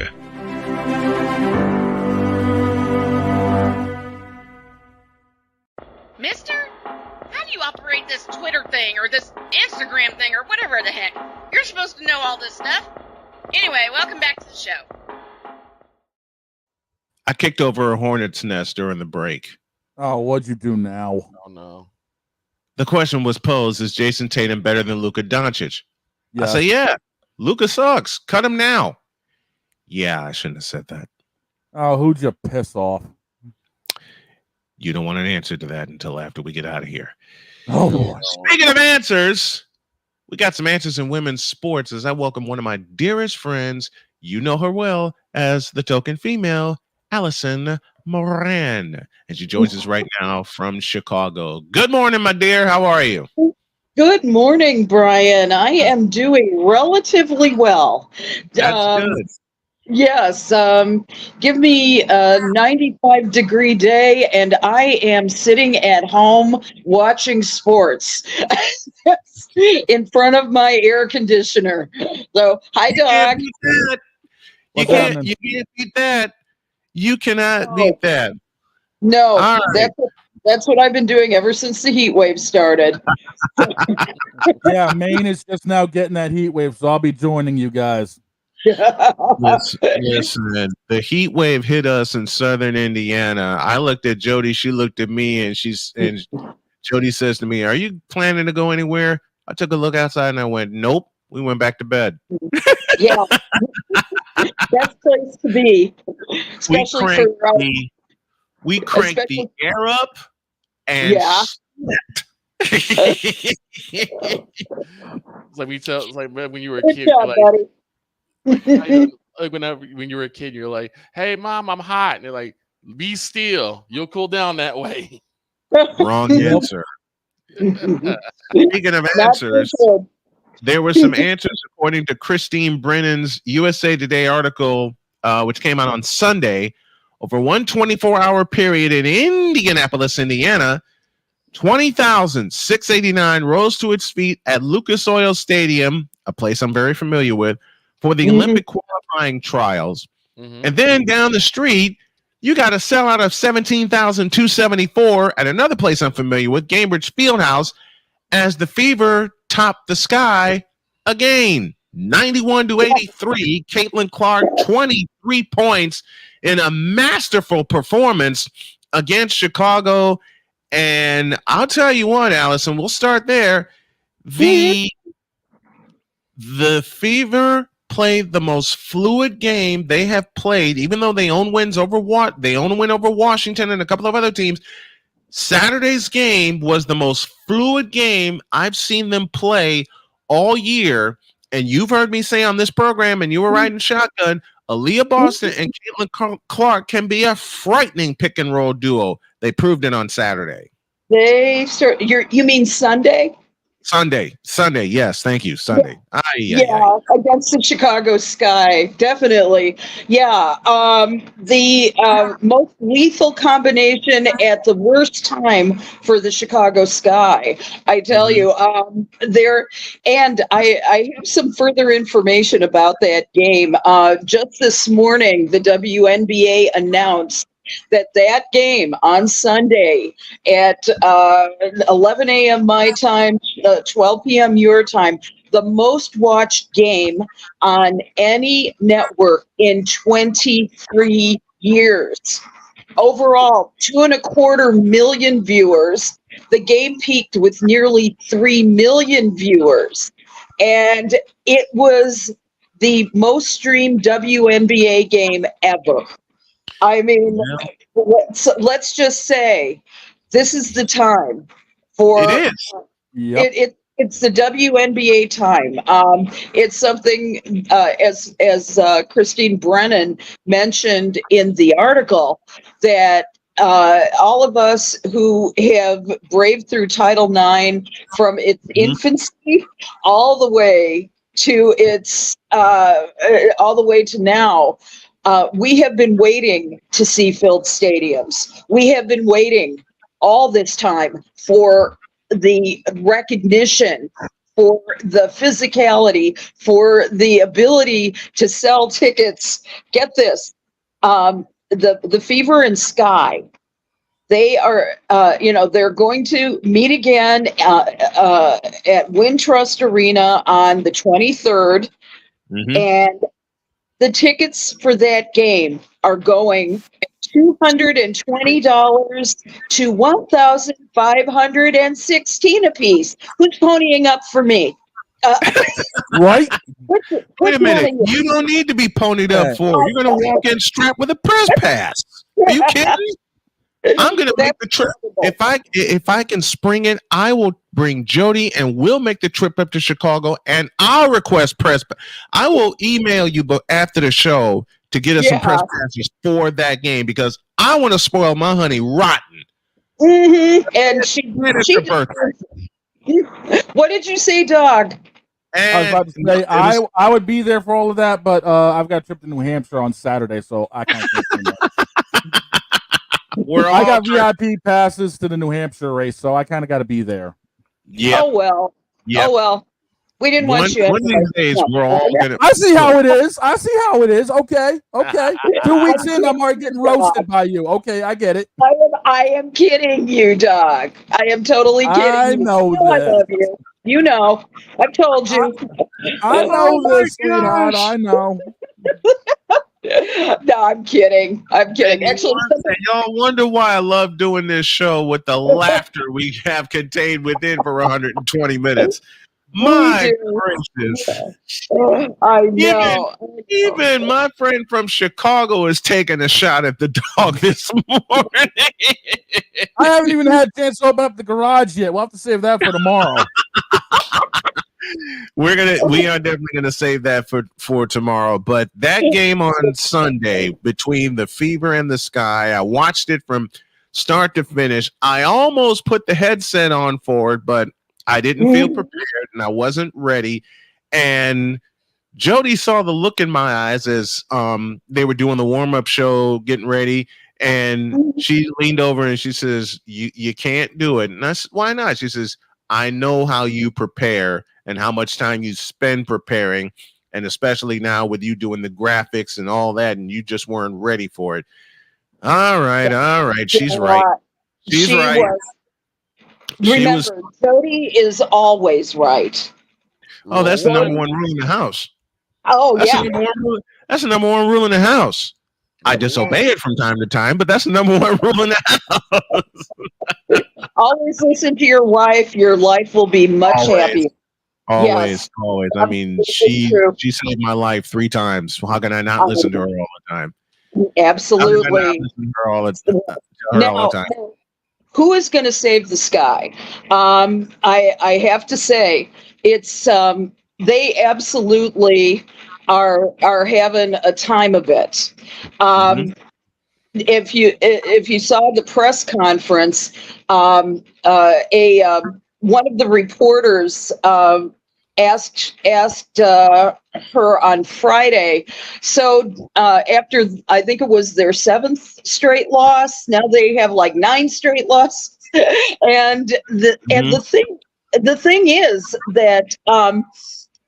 Mister, how do you operate this Twitter thing or this Instagram thing or whatever the heck? You're supposed to know all this stuff. Anyway, welcome back to the show. I kicked over a hornet's nest during the break. Oh, what'd you do now? Oh, no. The question was posed, is Jason Tatum better than Luka Doncic? Yeah. I say, yeah. Luka sucks. Cut him now. Yeah, I shouldn't have said that. Oh, who'd you piss off? You don't want an answer to that until after we get out of here. Oh, boy. Speaking of answers, we got some answers in women's sports as I welcome one of my dearest friends. You know her well as the token female, Allison Moran. And she joins us right now from Chicago. Good morning, my dear. How are you? Good morning, Brian. I am doing relatively well. That's good. Yes, give me a 95-degree day, and I am sitting at home watching sports in front of my air conditioner. So, hi, dog. You can't beat that. You cannot beat that. No, All right. that's what I've been doing ever since the heat wave started. Yeah, Maine is just now getting that heat wave, so I'll be joining you guys. Listen, the heat wave hit us in southern Indiana. I looked at Jody, she looked at me, and Jody says to me, "Are you planning to go anywhere?" I took a look outside and I went, "Nope." We went back to bed. Yeah, best place to be, especially we cranked the air up and slept. It's like it's like when you were a Good kid, job, like when you were a kid, you're like, "Hey, mom, I'm hot," and they're like, "Be still, you'll cool down that way." Wrong answer. Speaking of answers, there were some answers according to Christine Brennan's USA Today article, which came out on Sunday. Over one 24-hour period in Indianapolis, Indiana, 20,689 rose to its feet at Lucas Oil Stadium, a place I'm very familiar with, for the Olympic qualifying trials. And then down the street, you got a sellout of 17,274 at another place I'm familiar with, Gainbridge Fieldhouse, as the Fever topped the sky again. 91-83, Caitlin Clark, 23 points in a masterful performance against Chicago. And I'll tell you what, Allison, we'll start there. The Fever played the most fluid game they have played, even though they own wins over Washington and a couple of other teams. Saturday's game was the most fluid game I've seen them play all year. And you've heard me say on this program, and you were riding shotgun, Aaliyah Boston and Caitlin Clark can be a frightening pick and roll duo. They proved it on Saturday. You mean Sunday? Sunday. Yes, thank you. Sunday. Yeah, against the Chicago Sky, definitely. Yeah, the most lethal combination at the worst time for the Chicago Sky. I tell you, and I have some further information about that game. Just this morning, the WNBA announced that game on Sunday at 11 a.m. my time, 12 p.m. your time, the most watched game on any network in 23 years. Overall, 2.25 million viewers. The game peaked with nearly 3 million viewers. And it was the most streamed WNBA game ever. I mean, let's just say this is the time for it is. It's the WNBA time. It's something as Christine Brennan mentioned in the article that all of us who have braved through Title IX from its infancy all the way to its all the way to now. We have been waiting to see filled stadiums. We have been waiting all this time for the recognition, for the physicality, for the ability to sell tickets. Get this, the Fever and Sky, they are, they're going to meet again at Wintrust Arena on the 23rd. And the tickets for that game are going $220 to $1,516 a piece. Who's ponying up for me? Right? Wait a minute. You don't need to be ponied up for. You're going to walk in strapped with a press pass. Are you kidding? I'm going to make the trip. If I can spring it, I will bring Jody and we'll make the trip up to Chicago and I'll request press. I will email you after the show to get us some press passes for that game because I want to spoil my honey rotten. And she What did you say, dog? I was about to say I would be there for all of that, but I've got a trip to New Hampshire on Saturday, so I can't. I got VIP passes to the New Hampshire race, so I kind of got to be there. Yeah. Oh well. Yep. Oh well. We didn't want you. One of these days, we're all gonna. I see how it is. Okay. 2 weeks in, I'm already getting roasted by you. Okay, I get it. I am kidding you, dog. I am totally kidding you. I know I this. love you. You know. I've told you. I know this, sweetheart. I know. No, I'm kidding. Actually, y'all wonder why I love doing this show with the laughter we have contained within for 120 minutes. My gracious. I know. Even my friend from Chicago is taking a shot at the dog this morning. I haven't even had a chance to open up the garage yet. We'll have to save that for tomorrow. We are definitely gonna save that for tomorrow. But that game on Sunday between the Fever and the Sky, I watched it from start to finish. I almost put the headset on for it, but I didn't feel prepared and I wasn't ready. And Jody saw the look in my eyes as they were doing the warm-up show, getting ready, and she leaned over and she says, you can't do it. And I said, why not? She says, I know how you prepare and how much time you spend preparing, and especially now with you doing the graphics and all that, and you just weren't ready for it. All right. She's right. She's right. Remember, Jody is always right. Oh, that's the number one rule in the house. Oh, that's yeah. That's the number one rule in the house. I disobey it from time to time, but that's the number one rule in the house. Always listen to your wife. Your life will be much happier. Always. I mean, she saved my life 3 times. How can I not listen to her all the time? Absolutely. How can I not listen to her all the time? Who is going to save the Sky? I have to say, it's they absolutely are having a time of it. If you saw the press conference, one of the reporters asked her on Friday. So after I think it was their 7th straight loss, now they have like 9 straight losses. And the thing is that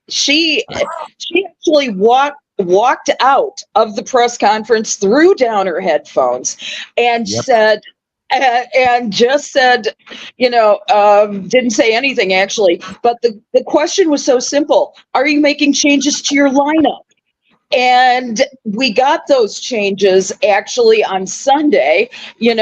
she actually walked out of the press conference, threw down her headphones, and said. And just said, didn't say anything actually, but the question was so simple. Are you making changes to your lineup? And we got those changes actually on Sunday. They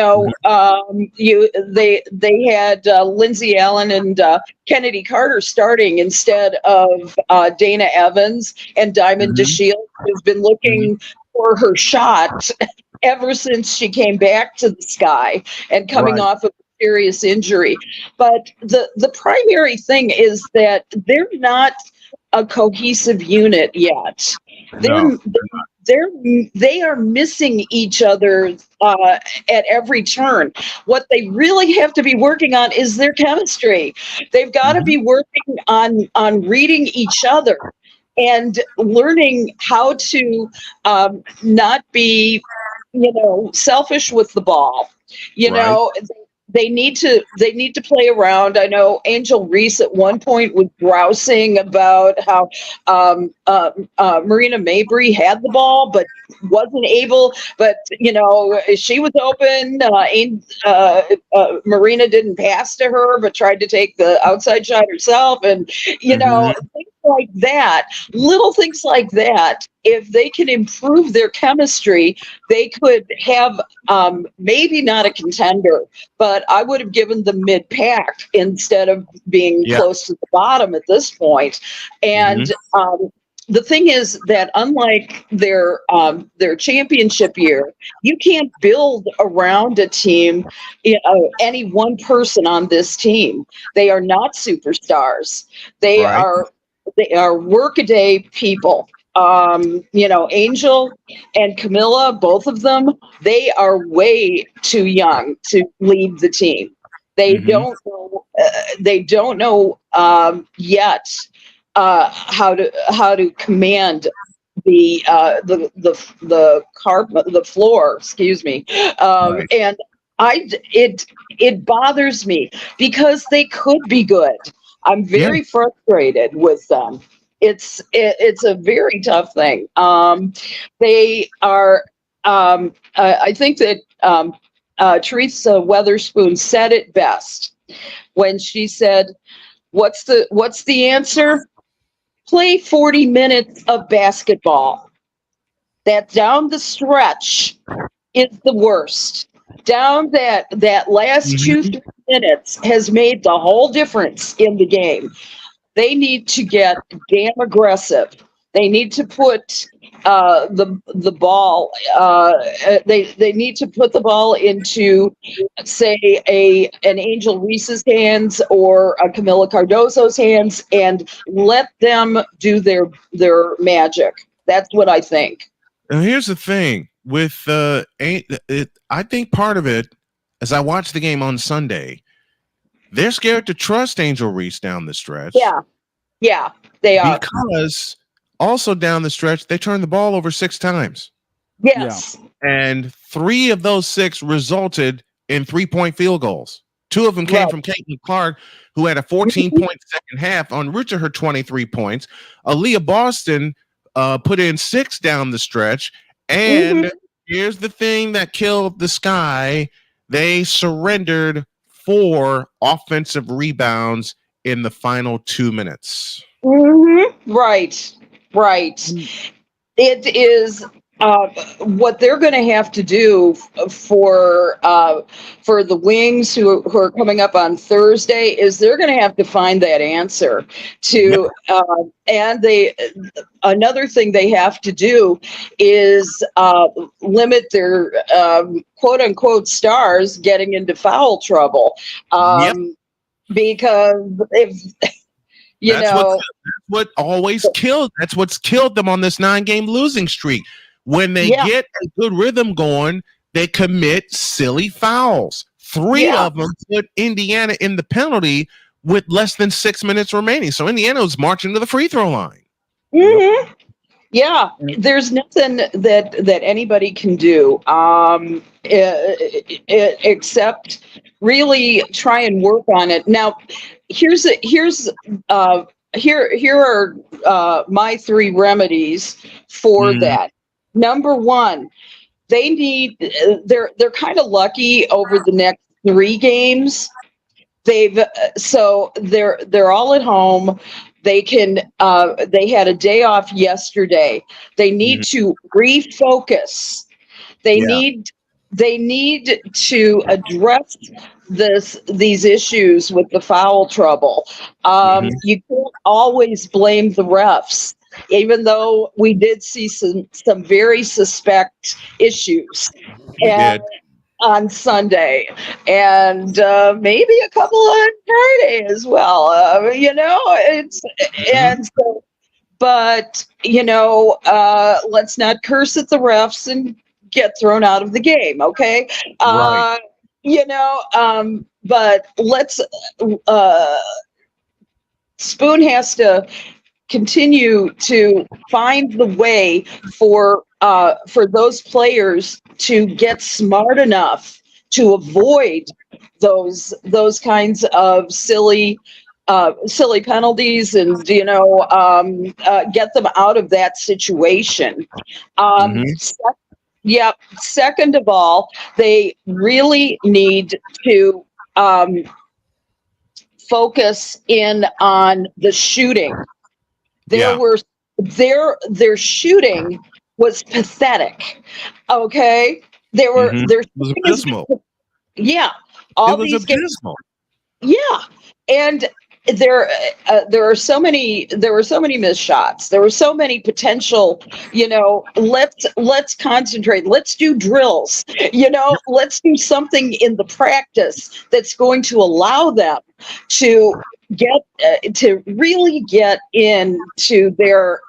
had Lindsey Allen and Kennedy Carter starting instead of Dana Evans and Diamond DeShields, who's been looking for her shot ever since she came back to the Sky and coming off of a serious injury. But the primary thing is that they're not a cohesive unit yet. They are missing each other at every turn. What they really have to be working on is their chemistry. They've got to be working on reading each other and learning how to not be selfish with the ball. They need to play around. I know Angel Reese at one point was grousing about how Marina Mabry had the ball but wasn't able. But she was open. Marina didn't pass to her, but tried to take the outside shot herself. And things like that, little things like that. If they can improve their chemistry, they could have maybe not a contender, but I would have given them mid-pack instead of being close to the bottom at this point. And the thing is that unlike their championship year, you can't build around a team, any one person on this team. They are not superstars. They are workaday people. Angel and Camilla, both of them, they are way too young to lead the team. They don't know they don't know yet how to command the floor. Excuse me, and it bothers me because they could be good. I'm very frustrated with them. It's a very tough thing. They are. I think that Teresa Weatherspoon said it best when she said, "What's the answer? Play 40 minutes of basketball. That down the stretch is the worst. Down that last 2-3 minutes has made the whole difference in the game. They need to get damn aggressive. They need to put the ball. They need to put the ball into, say, an Angel Reese's hands or a Camila Cardoso's hands, and let them do their magic. That's what I think." Now, here's the thing with I think part of it, as I watched the game on Sunday, they're scared to trust Angel Reese down the stretch. Yeah, they are. Because also down the stretch, they turned the ball over 6 times. Yes. And 3 of those 6 resulted in 3-point field goals. 2 of them came from Caitlin Clark, who had a 14-point second half en route to her 23 points. Aaliyah Boston put in 6 down the stretch. And here's the thing that killed the Sky. They surrendered 4 offensive rebounds in the final 2 minutes. Right. It is what they're going to have to do for the Wings who are coming up on Thursday is they're going to have to find that answer to and another thing they have to do is limit their quote unquote stars getting into foul trouble because if That's what's killed them on this 9-game losing streak. When they get a good rhythm going, they commit silly fouls. 3 of them put Indiana in the penalty with less than 6 minutes remaining. So Indiana was marching to the free throw line. Yeah, there's nothing that anybody can do except really try and work on it. Now, here are my 3 remedies for that. Number 1, they need they're kind of lucky over the next 3 games. They're all at home. They can they had a day off yesterday. They need to refocus. They need to address these issues with the foul trouble. You can't always blame the refs, even though we did see some very suspect issues on Sunday, and maybe a couple on Friday as well. And so, but let's not curse at the refs and get thrown out of the game, okay? But let's Spoon has to continue to find the way for those players to get smart enough to avoid those kinds of silly penalties and get them out of that situation. Second of all, they really need to focus in on the shooting. Their shooting was pathetic. Okay, their it was abysmal. All these games. And there were so many missed shots. There were so many potential, let's concentrate. Let's do drills. Let's do something in the practice that's going to allow them to really get into their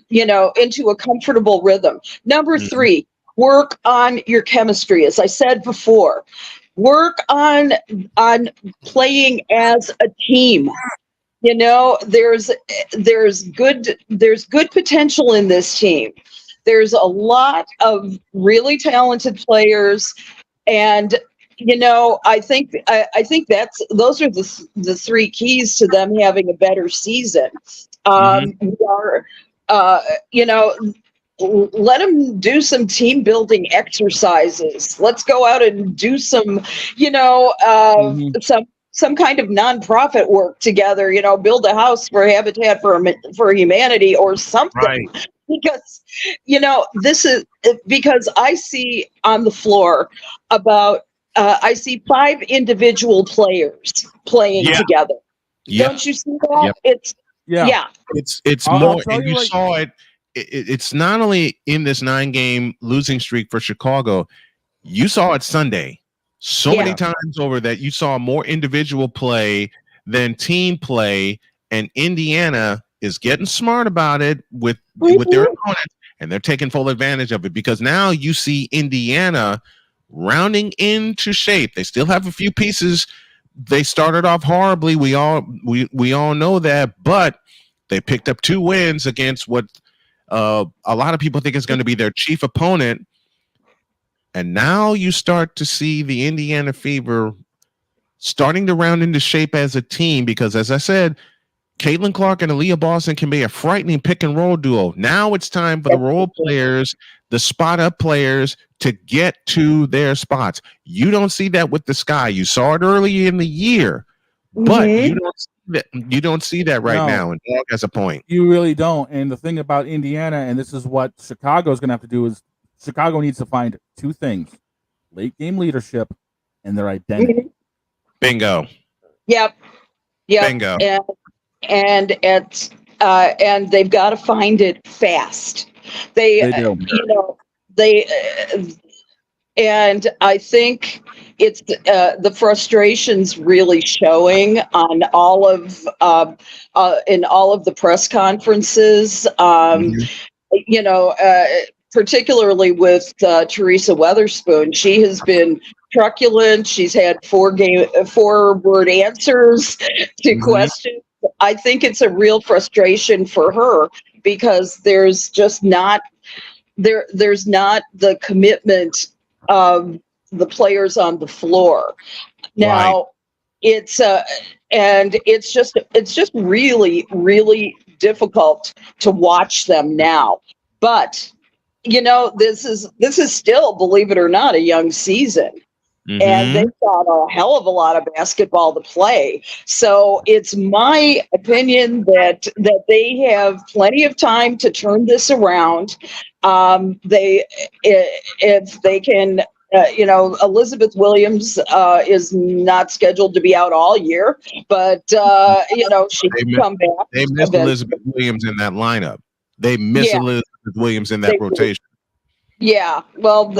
into a comfortable rhythm. Number 3, work on your chemistry. As I said before, Work on playing as a team. You know, there's good potential in this team. There's a lot of really talented players, and you know, I think those are the three keys to them having a better season. We are, you know, let them do some team building exercises. Let's go out and do some, you know, some kind of nonprofit work together. You know, build a house for Habitat for Humanity or something. Right. Because, you know, this is because I see on the floor about I see 5 individual players playing together. Yeah. Don't you see that? Yep. It's It's I'll more, tell and you, you like- saw it. It's not only in this 9-game losing streak for Chicago. You saw it Sunday so many times over that you saw more individual play than team play, and Indiana is getting smart about it with their opponents, and they're taking full advantage of it because now you see Indiana rounding into shape. They still have a few pieces. They started off horribly. We all know that, but they picked up 2 wins against what a lot of people think is going to be their chief opponent. And now you start to see the Indiana Fever starting to round into shape as a team because, as I said, Caitlin Clark and Aaliyah Boston can be a frightening pick and roll duo. Now it's time for the role players, the spot up players to get to their spots. You don't see that with the Sky. You saw it early in the year, but you don't see that right now. And Dog has a point. You really don't. And the thing about Indiana, and this is what Chicago is going to have to do, is Chicago needs to find 2 things: late game leadership and their identity. Bingo. Yep. Bingo. And they've got to find it fast. They do. You know, and I think it's the frustrations really showing on all of in all of the press conferences. You know, particularly with Teresa Weatherspoon, she has been truculent. She's had 4-word answers to questions. I think it's a real frustration for her because there's just not there's not the commitment of the players on the floor. Now it's and it's just really, really difficult to watch them now. But you know, this is still, believe it or not, a young season. And they've got a hell of a lot of basketball to play. So it's my opinion that they have plenty of time to turn this around. If they can, you know, Elizabeth Williams is not scheduled to be out all year, but you know, she can come back. They miss Elizabeth Williams in that lineup. They miss Elizabeth Williams in that rotation. Yeah, well,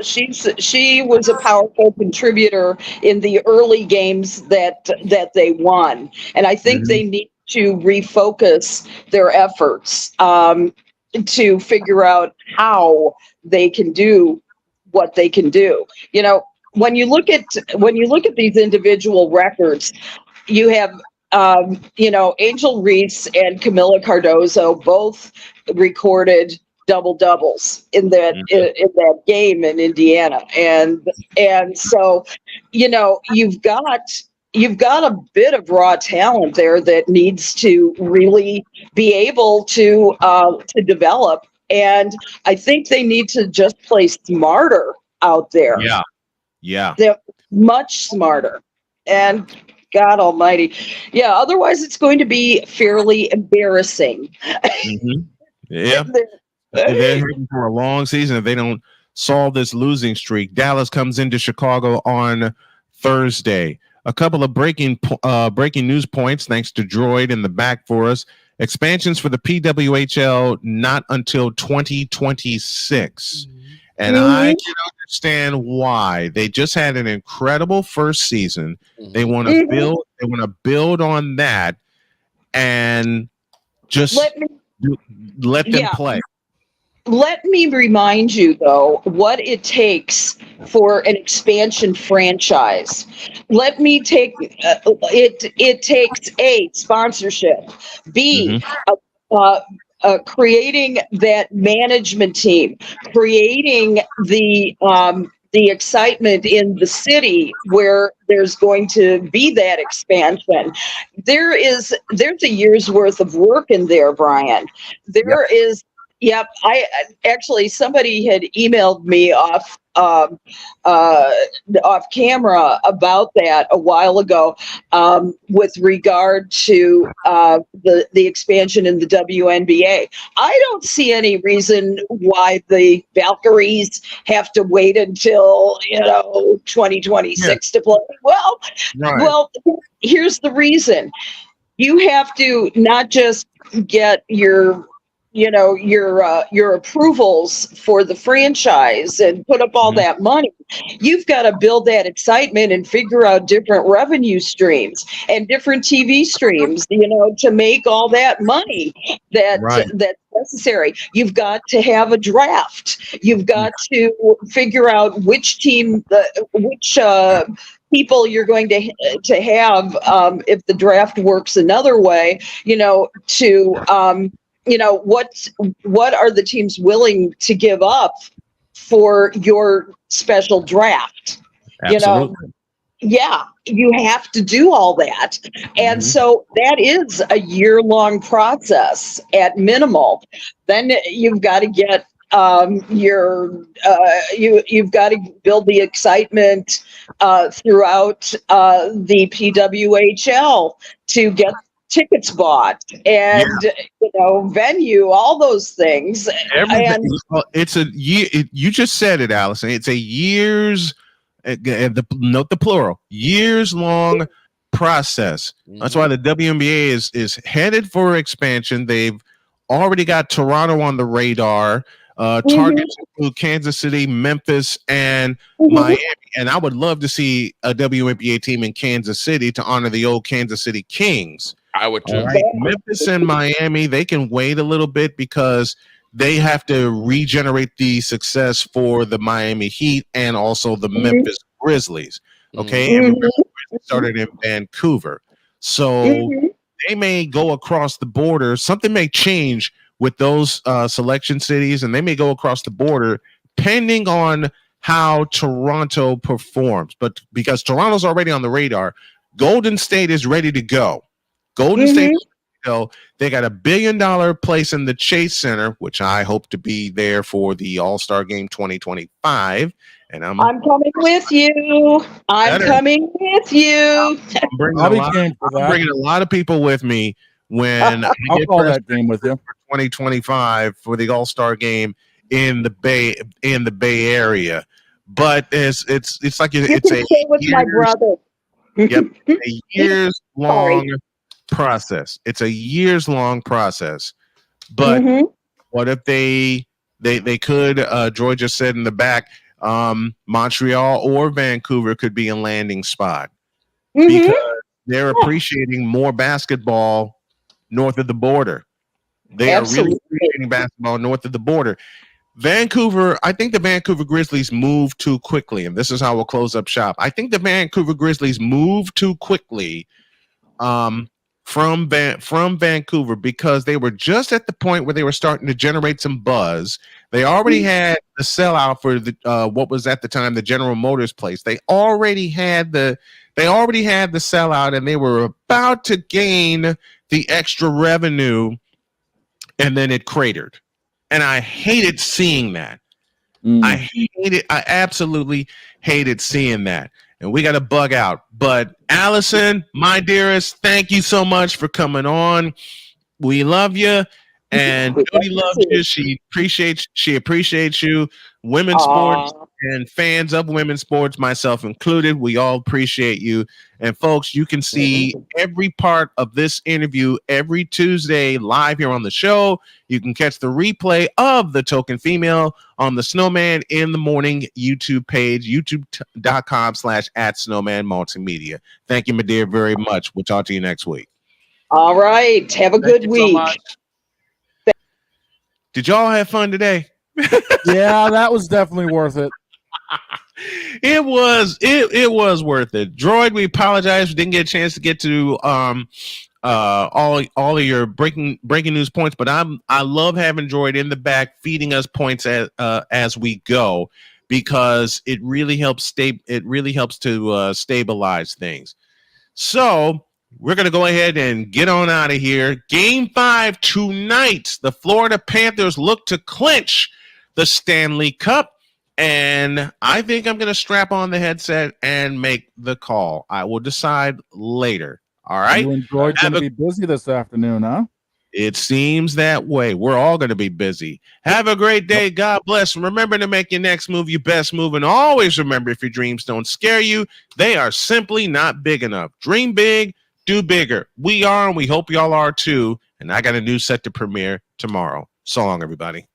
she was a powerful contributor in the early games that they won, and I think they need to refocus their efforts to figure out how they can do what they can do. You know, when you look at these individual records, you have you know, Angel Reese and Camila Cardozo both recorded double doubles in that game in Indiana, and so, you know, you've got a bit of raw talent there that needs to really be able to develop, and I think they need to just play smarter out there. Yeah, they're much smarter, and God Almighty, yeah. Otherwise, it's going to be fairly embarrassing. Yeah. They're heading for a long season if they don't solve this losing streak. Dallas comes into Chicago on Thursday. A couple of breaking news points, thanks to Droid in the back for us. Expansions for the PWHL not until 2026. And I can understand why. They just had an incredible first season. They want to build. They want to build on that, and just let them play. Let me remind you, though, what it takes for an expansion franchise. Let me take it takes A, sponsorship, B, creating that management team, creating the excitement in the city where there's going to be that expansion. There's a year's worth of work in there, Brian. There is. Yep. I actually, somebody had emailed me off camera about that a while ago, with regard to the expansion in the WNBA. I don't see any reason why the Valkyries have to wait until 2026 to play. Well, here's the reason. You have to not just get your approvals for the franchise and put up all that money. You've got to build that excitement and figure out different revenue streams and different TV streams, to make all that money that's necessary. You've got to have a draft. You've got to figure out which team, which people you're going to have, if the draft works another way, what are the teams willing to give up for your special draft? Absolutely. You have to do all that. And so that is a year-long process at minimal. Then you've got to get you've got to build the excitement throughout the PWHL to get tickets bought and venue, all those things. It's a year. You just said it, Allison. It's a years. Note the plural. Years long process. That's why the WNBA is headed for expansion. They've already got Toronto on the radar. Targets include Kansas City, Memphis, and Miami. And I would love to see a WNBA team in Kansas City to honor the old Kansas City Kings. I would too. Right. Memphis and Miami, they can wait a little bit because they have to regenerate the success for the Miami Heat and also the Memphis Grizzlies. Okay. And remember, it started in Vancouver. So they may go across the border. Something may change with those selection cities, and they may go across the border depending on how Toronto performs. But because Toronto's already on the radar, Golden State is ready to go. Golden State is ready to go. They got $1 billion place in the Chase Center, which I hope to be there for the All-Star Game 2025. And I'm coming with you. I'm coming with you. I'm bringing a lot of people with me when I'll call that game with you for 2025 for the All-Star Game in the Bay Area. But it's like it's a with my brother. A years long process. It's a years long process. But what if they could? George just said in the back, Montreal or Vancouver could be a landing spot because they're appreciating more basketball north of the border. They are really appreciating basketball north of the border. Vancouver, I think the Vancouver Grizzlies moved too quickly, and this is how we'll close up shop. I think the Vancouver Grizzlies moved too quickly from Vancouver because they were just at the point where they were starting to generate some buzz. They already had the sellout for the what was at the time the General Motors place. They already had the sellout, and they were about to gain the extra revenue, and then it cratered. And I hated seeing that. I absolutely hated seeing that. And we got to bug out. But Allison, my dearest, thank you so much for coming on. We love you. And Jody loves you. She appreciates you. Women's sports and fans of women's sports, myself included, we all appreciate you. And folks, you can see every part of this interview every Tuesday live here on the show. You can catch the replay of The Token Female on the Snowman in the Morning YouTube page, youtube.com/@Snowman Multimedia. Thank you, my dear, very much. We'll talk to you next week. All right. Have a good week. Did y'all have fun today? Yeah, that was definitely worth it. It was worth it. Droid, we apologize. We didn't get a chance to get to all of your breaking news points, but I love having Droid in the back feeding us points as we go, because it really helps to stabilize things. So we're going to go ahead and get on out of here. Game 5 tonight. The Florida Panthers look to clinch the Stanley Cup. And I think I'm going to strap on the headset and make the call. I will decide later. All right. You and Droid's going to be busy this afternoon, huh? It seems that way. We're all going to be busy. Have a great day. God bless. Remember to make your next move your best move. And always remember, if your dreams don't scare you, they are simply not big enough. Dream big, do bigger. We are, and we hope y'all are too. And I got a new set to premiere tomorrow. So long, everybody.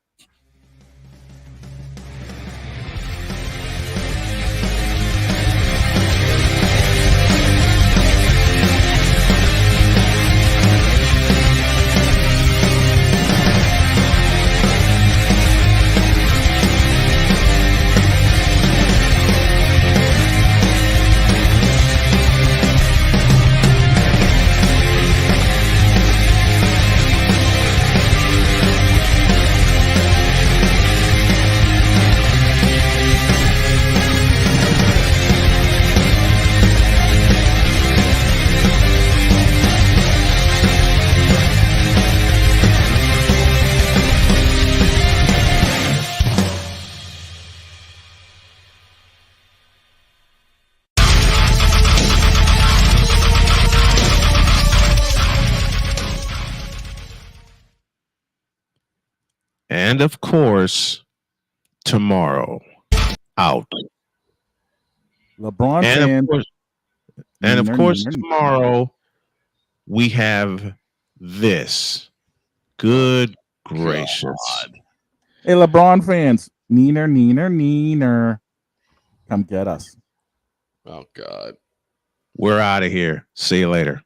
And of course, tomorrow, out. LeBron and of course, tomorrow we have this. Good gracious! God. Hey, LeBron fans, neener, come get us. Oh God, we're out of here. See you later.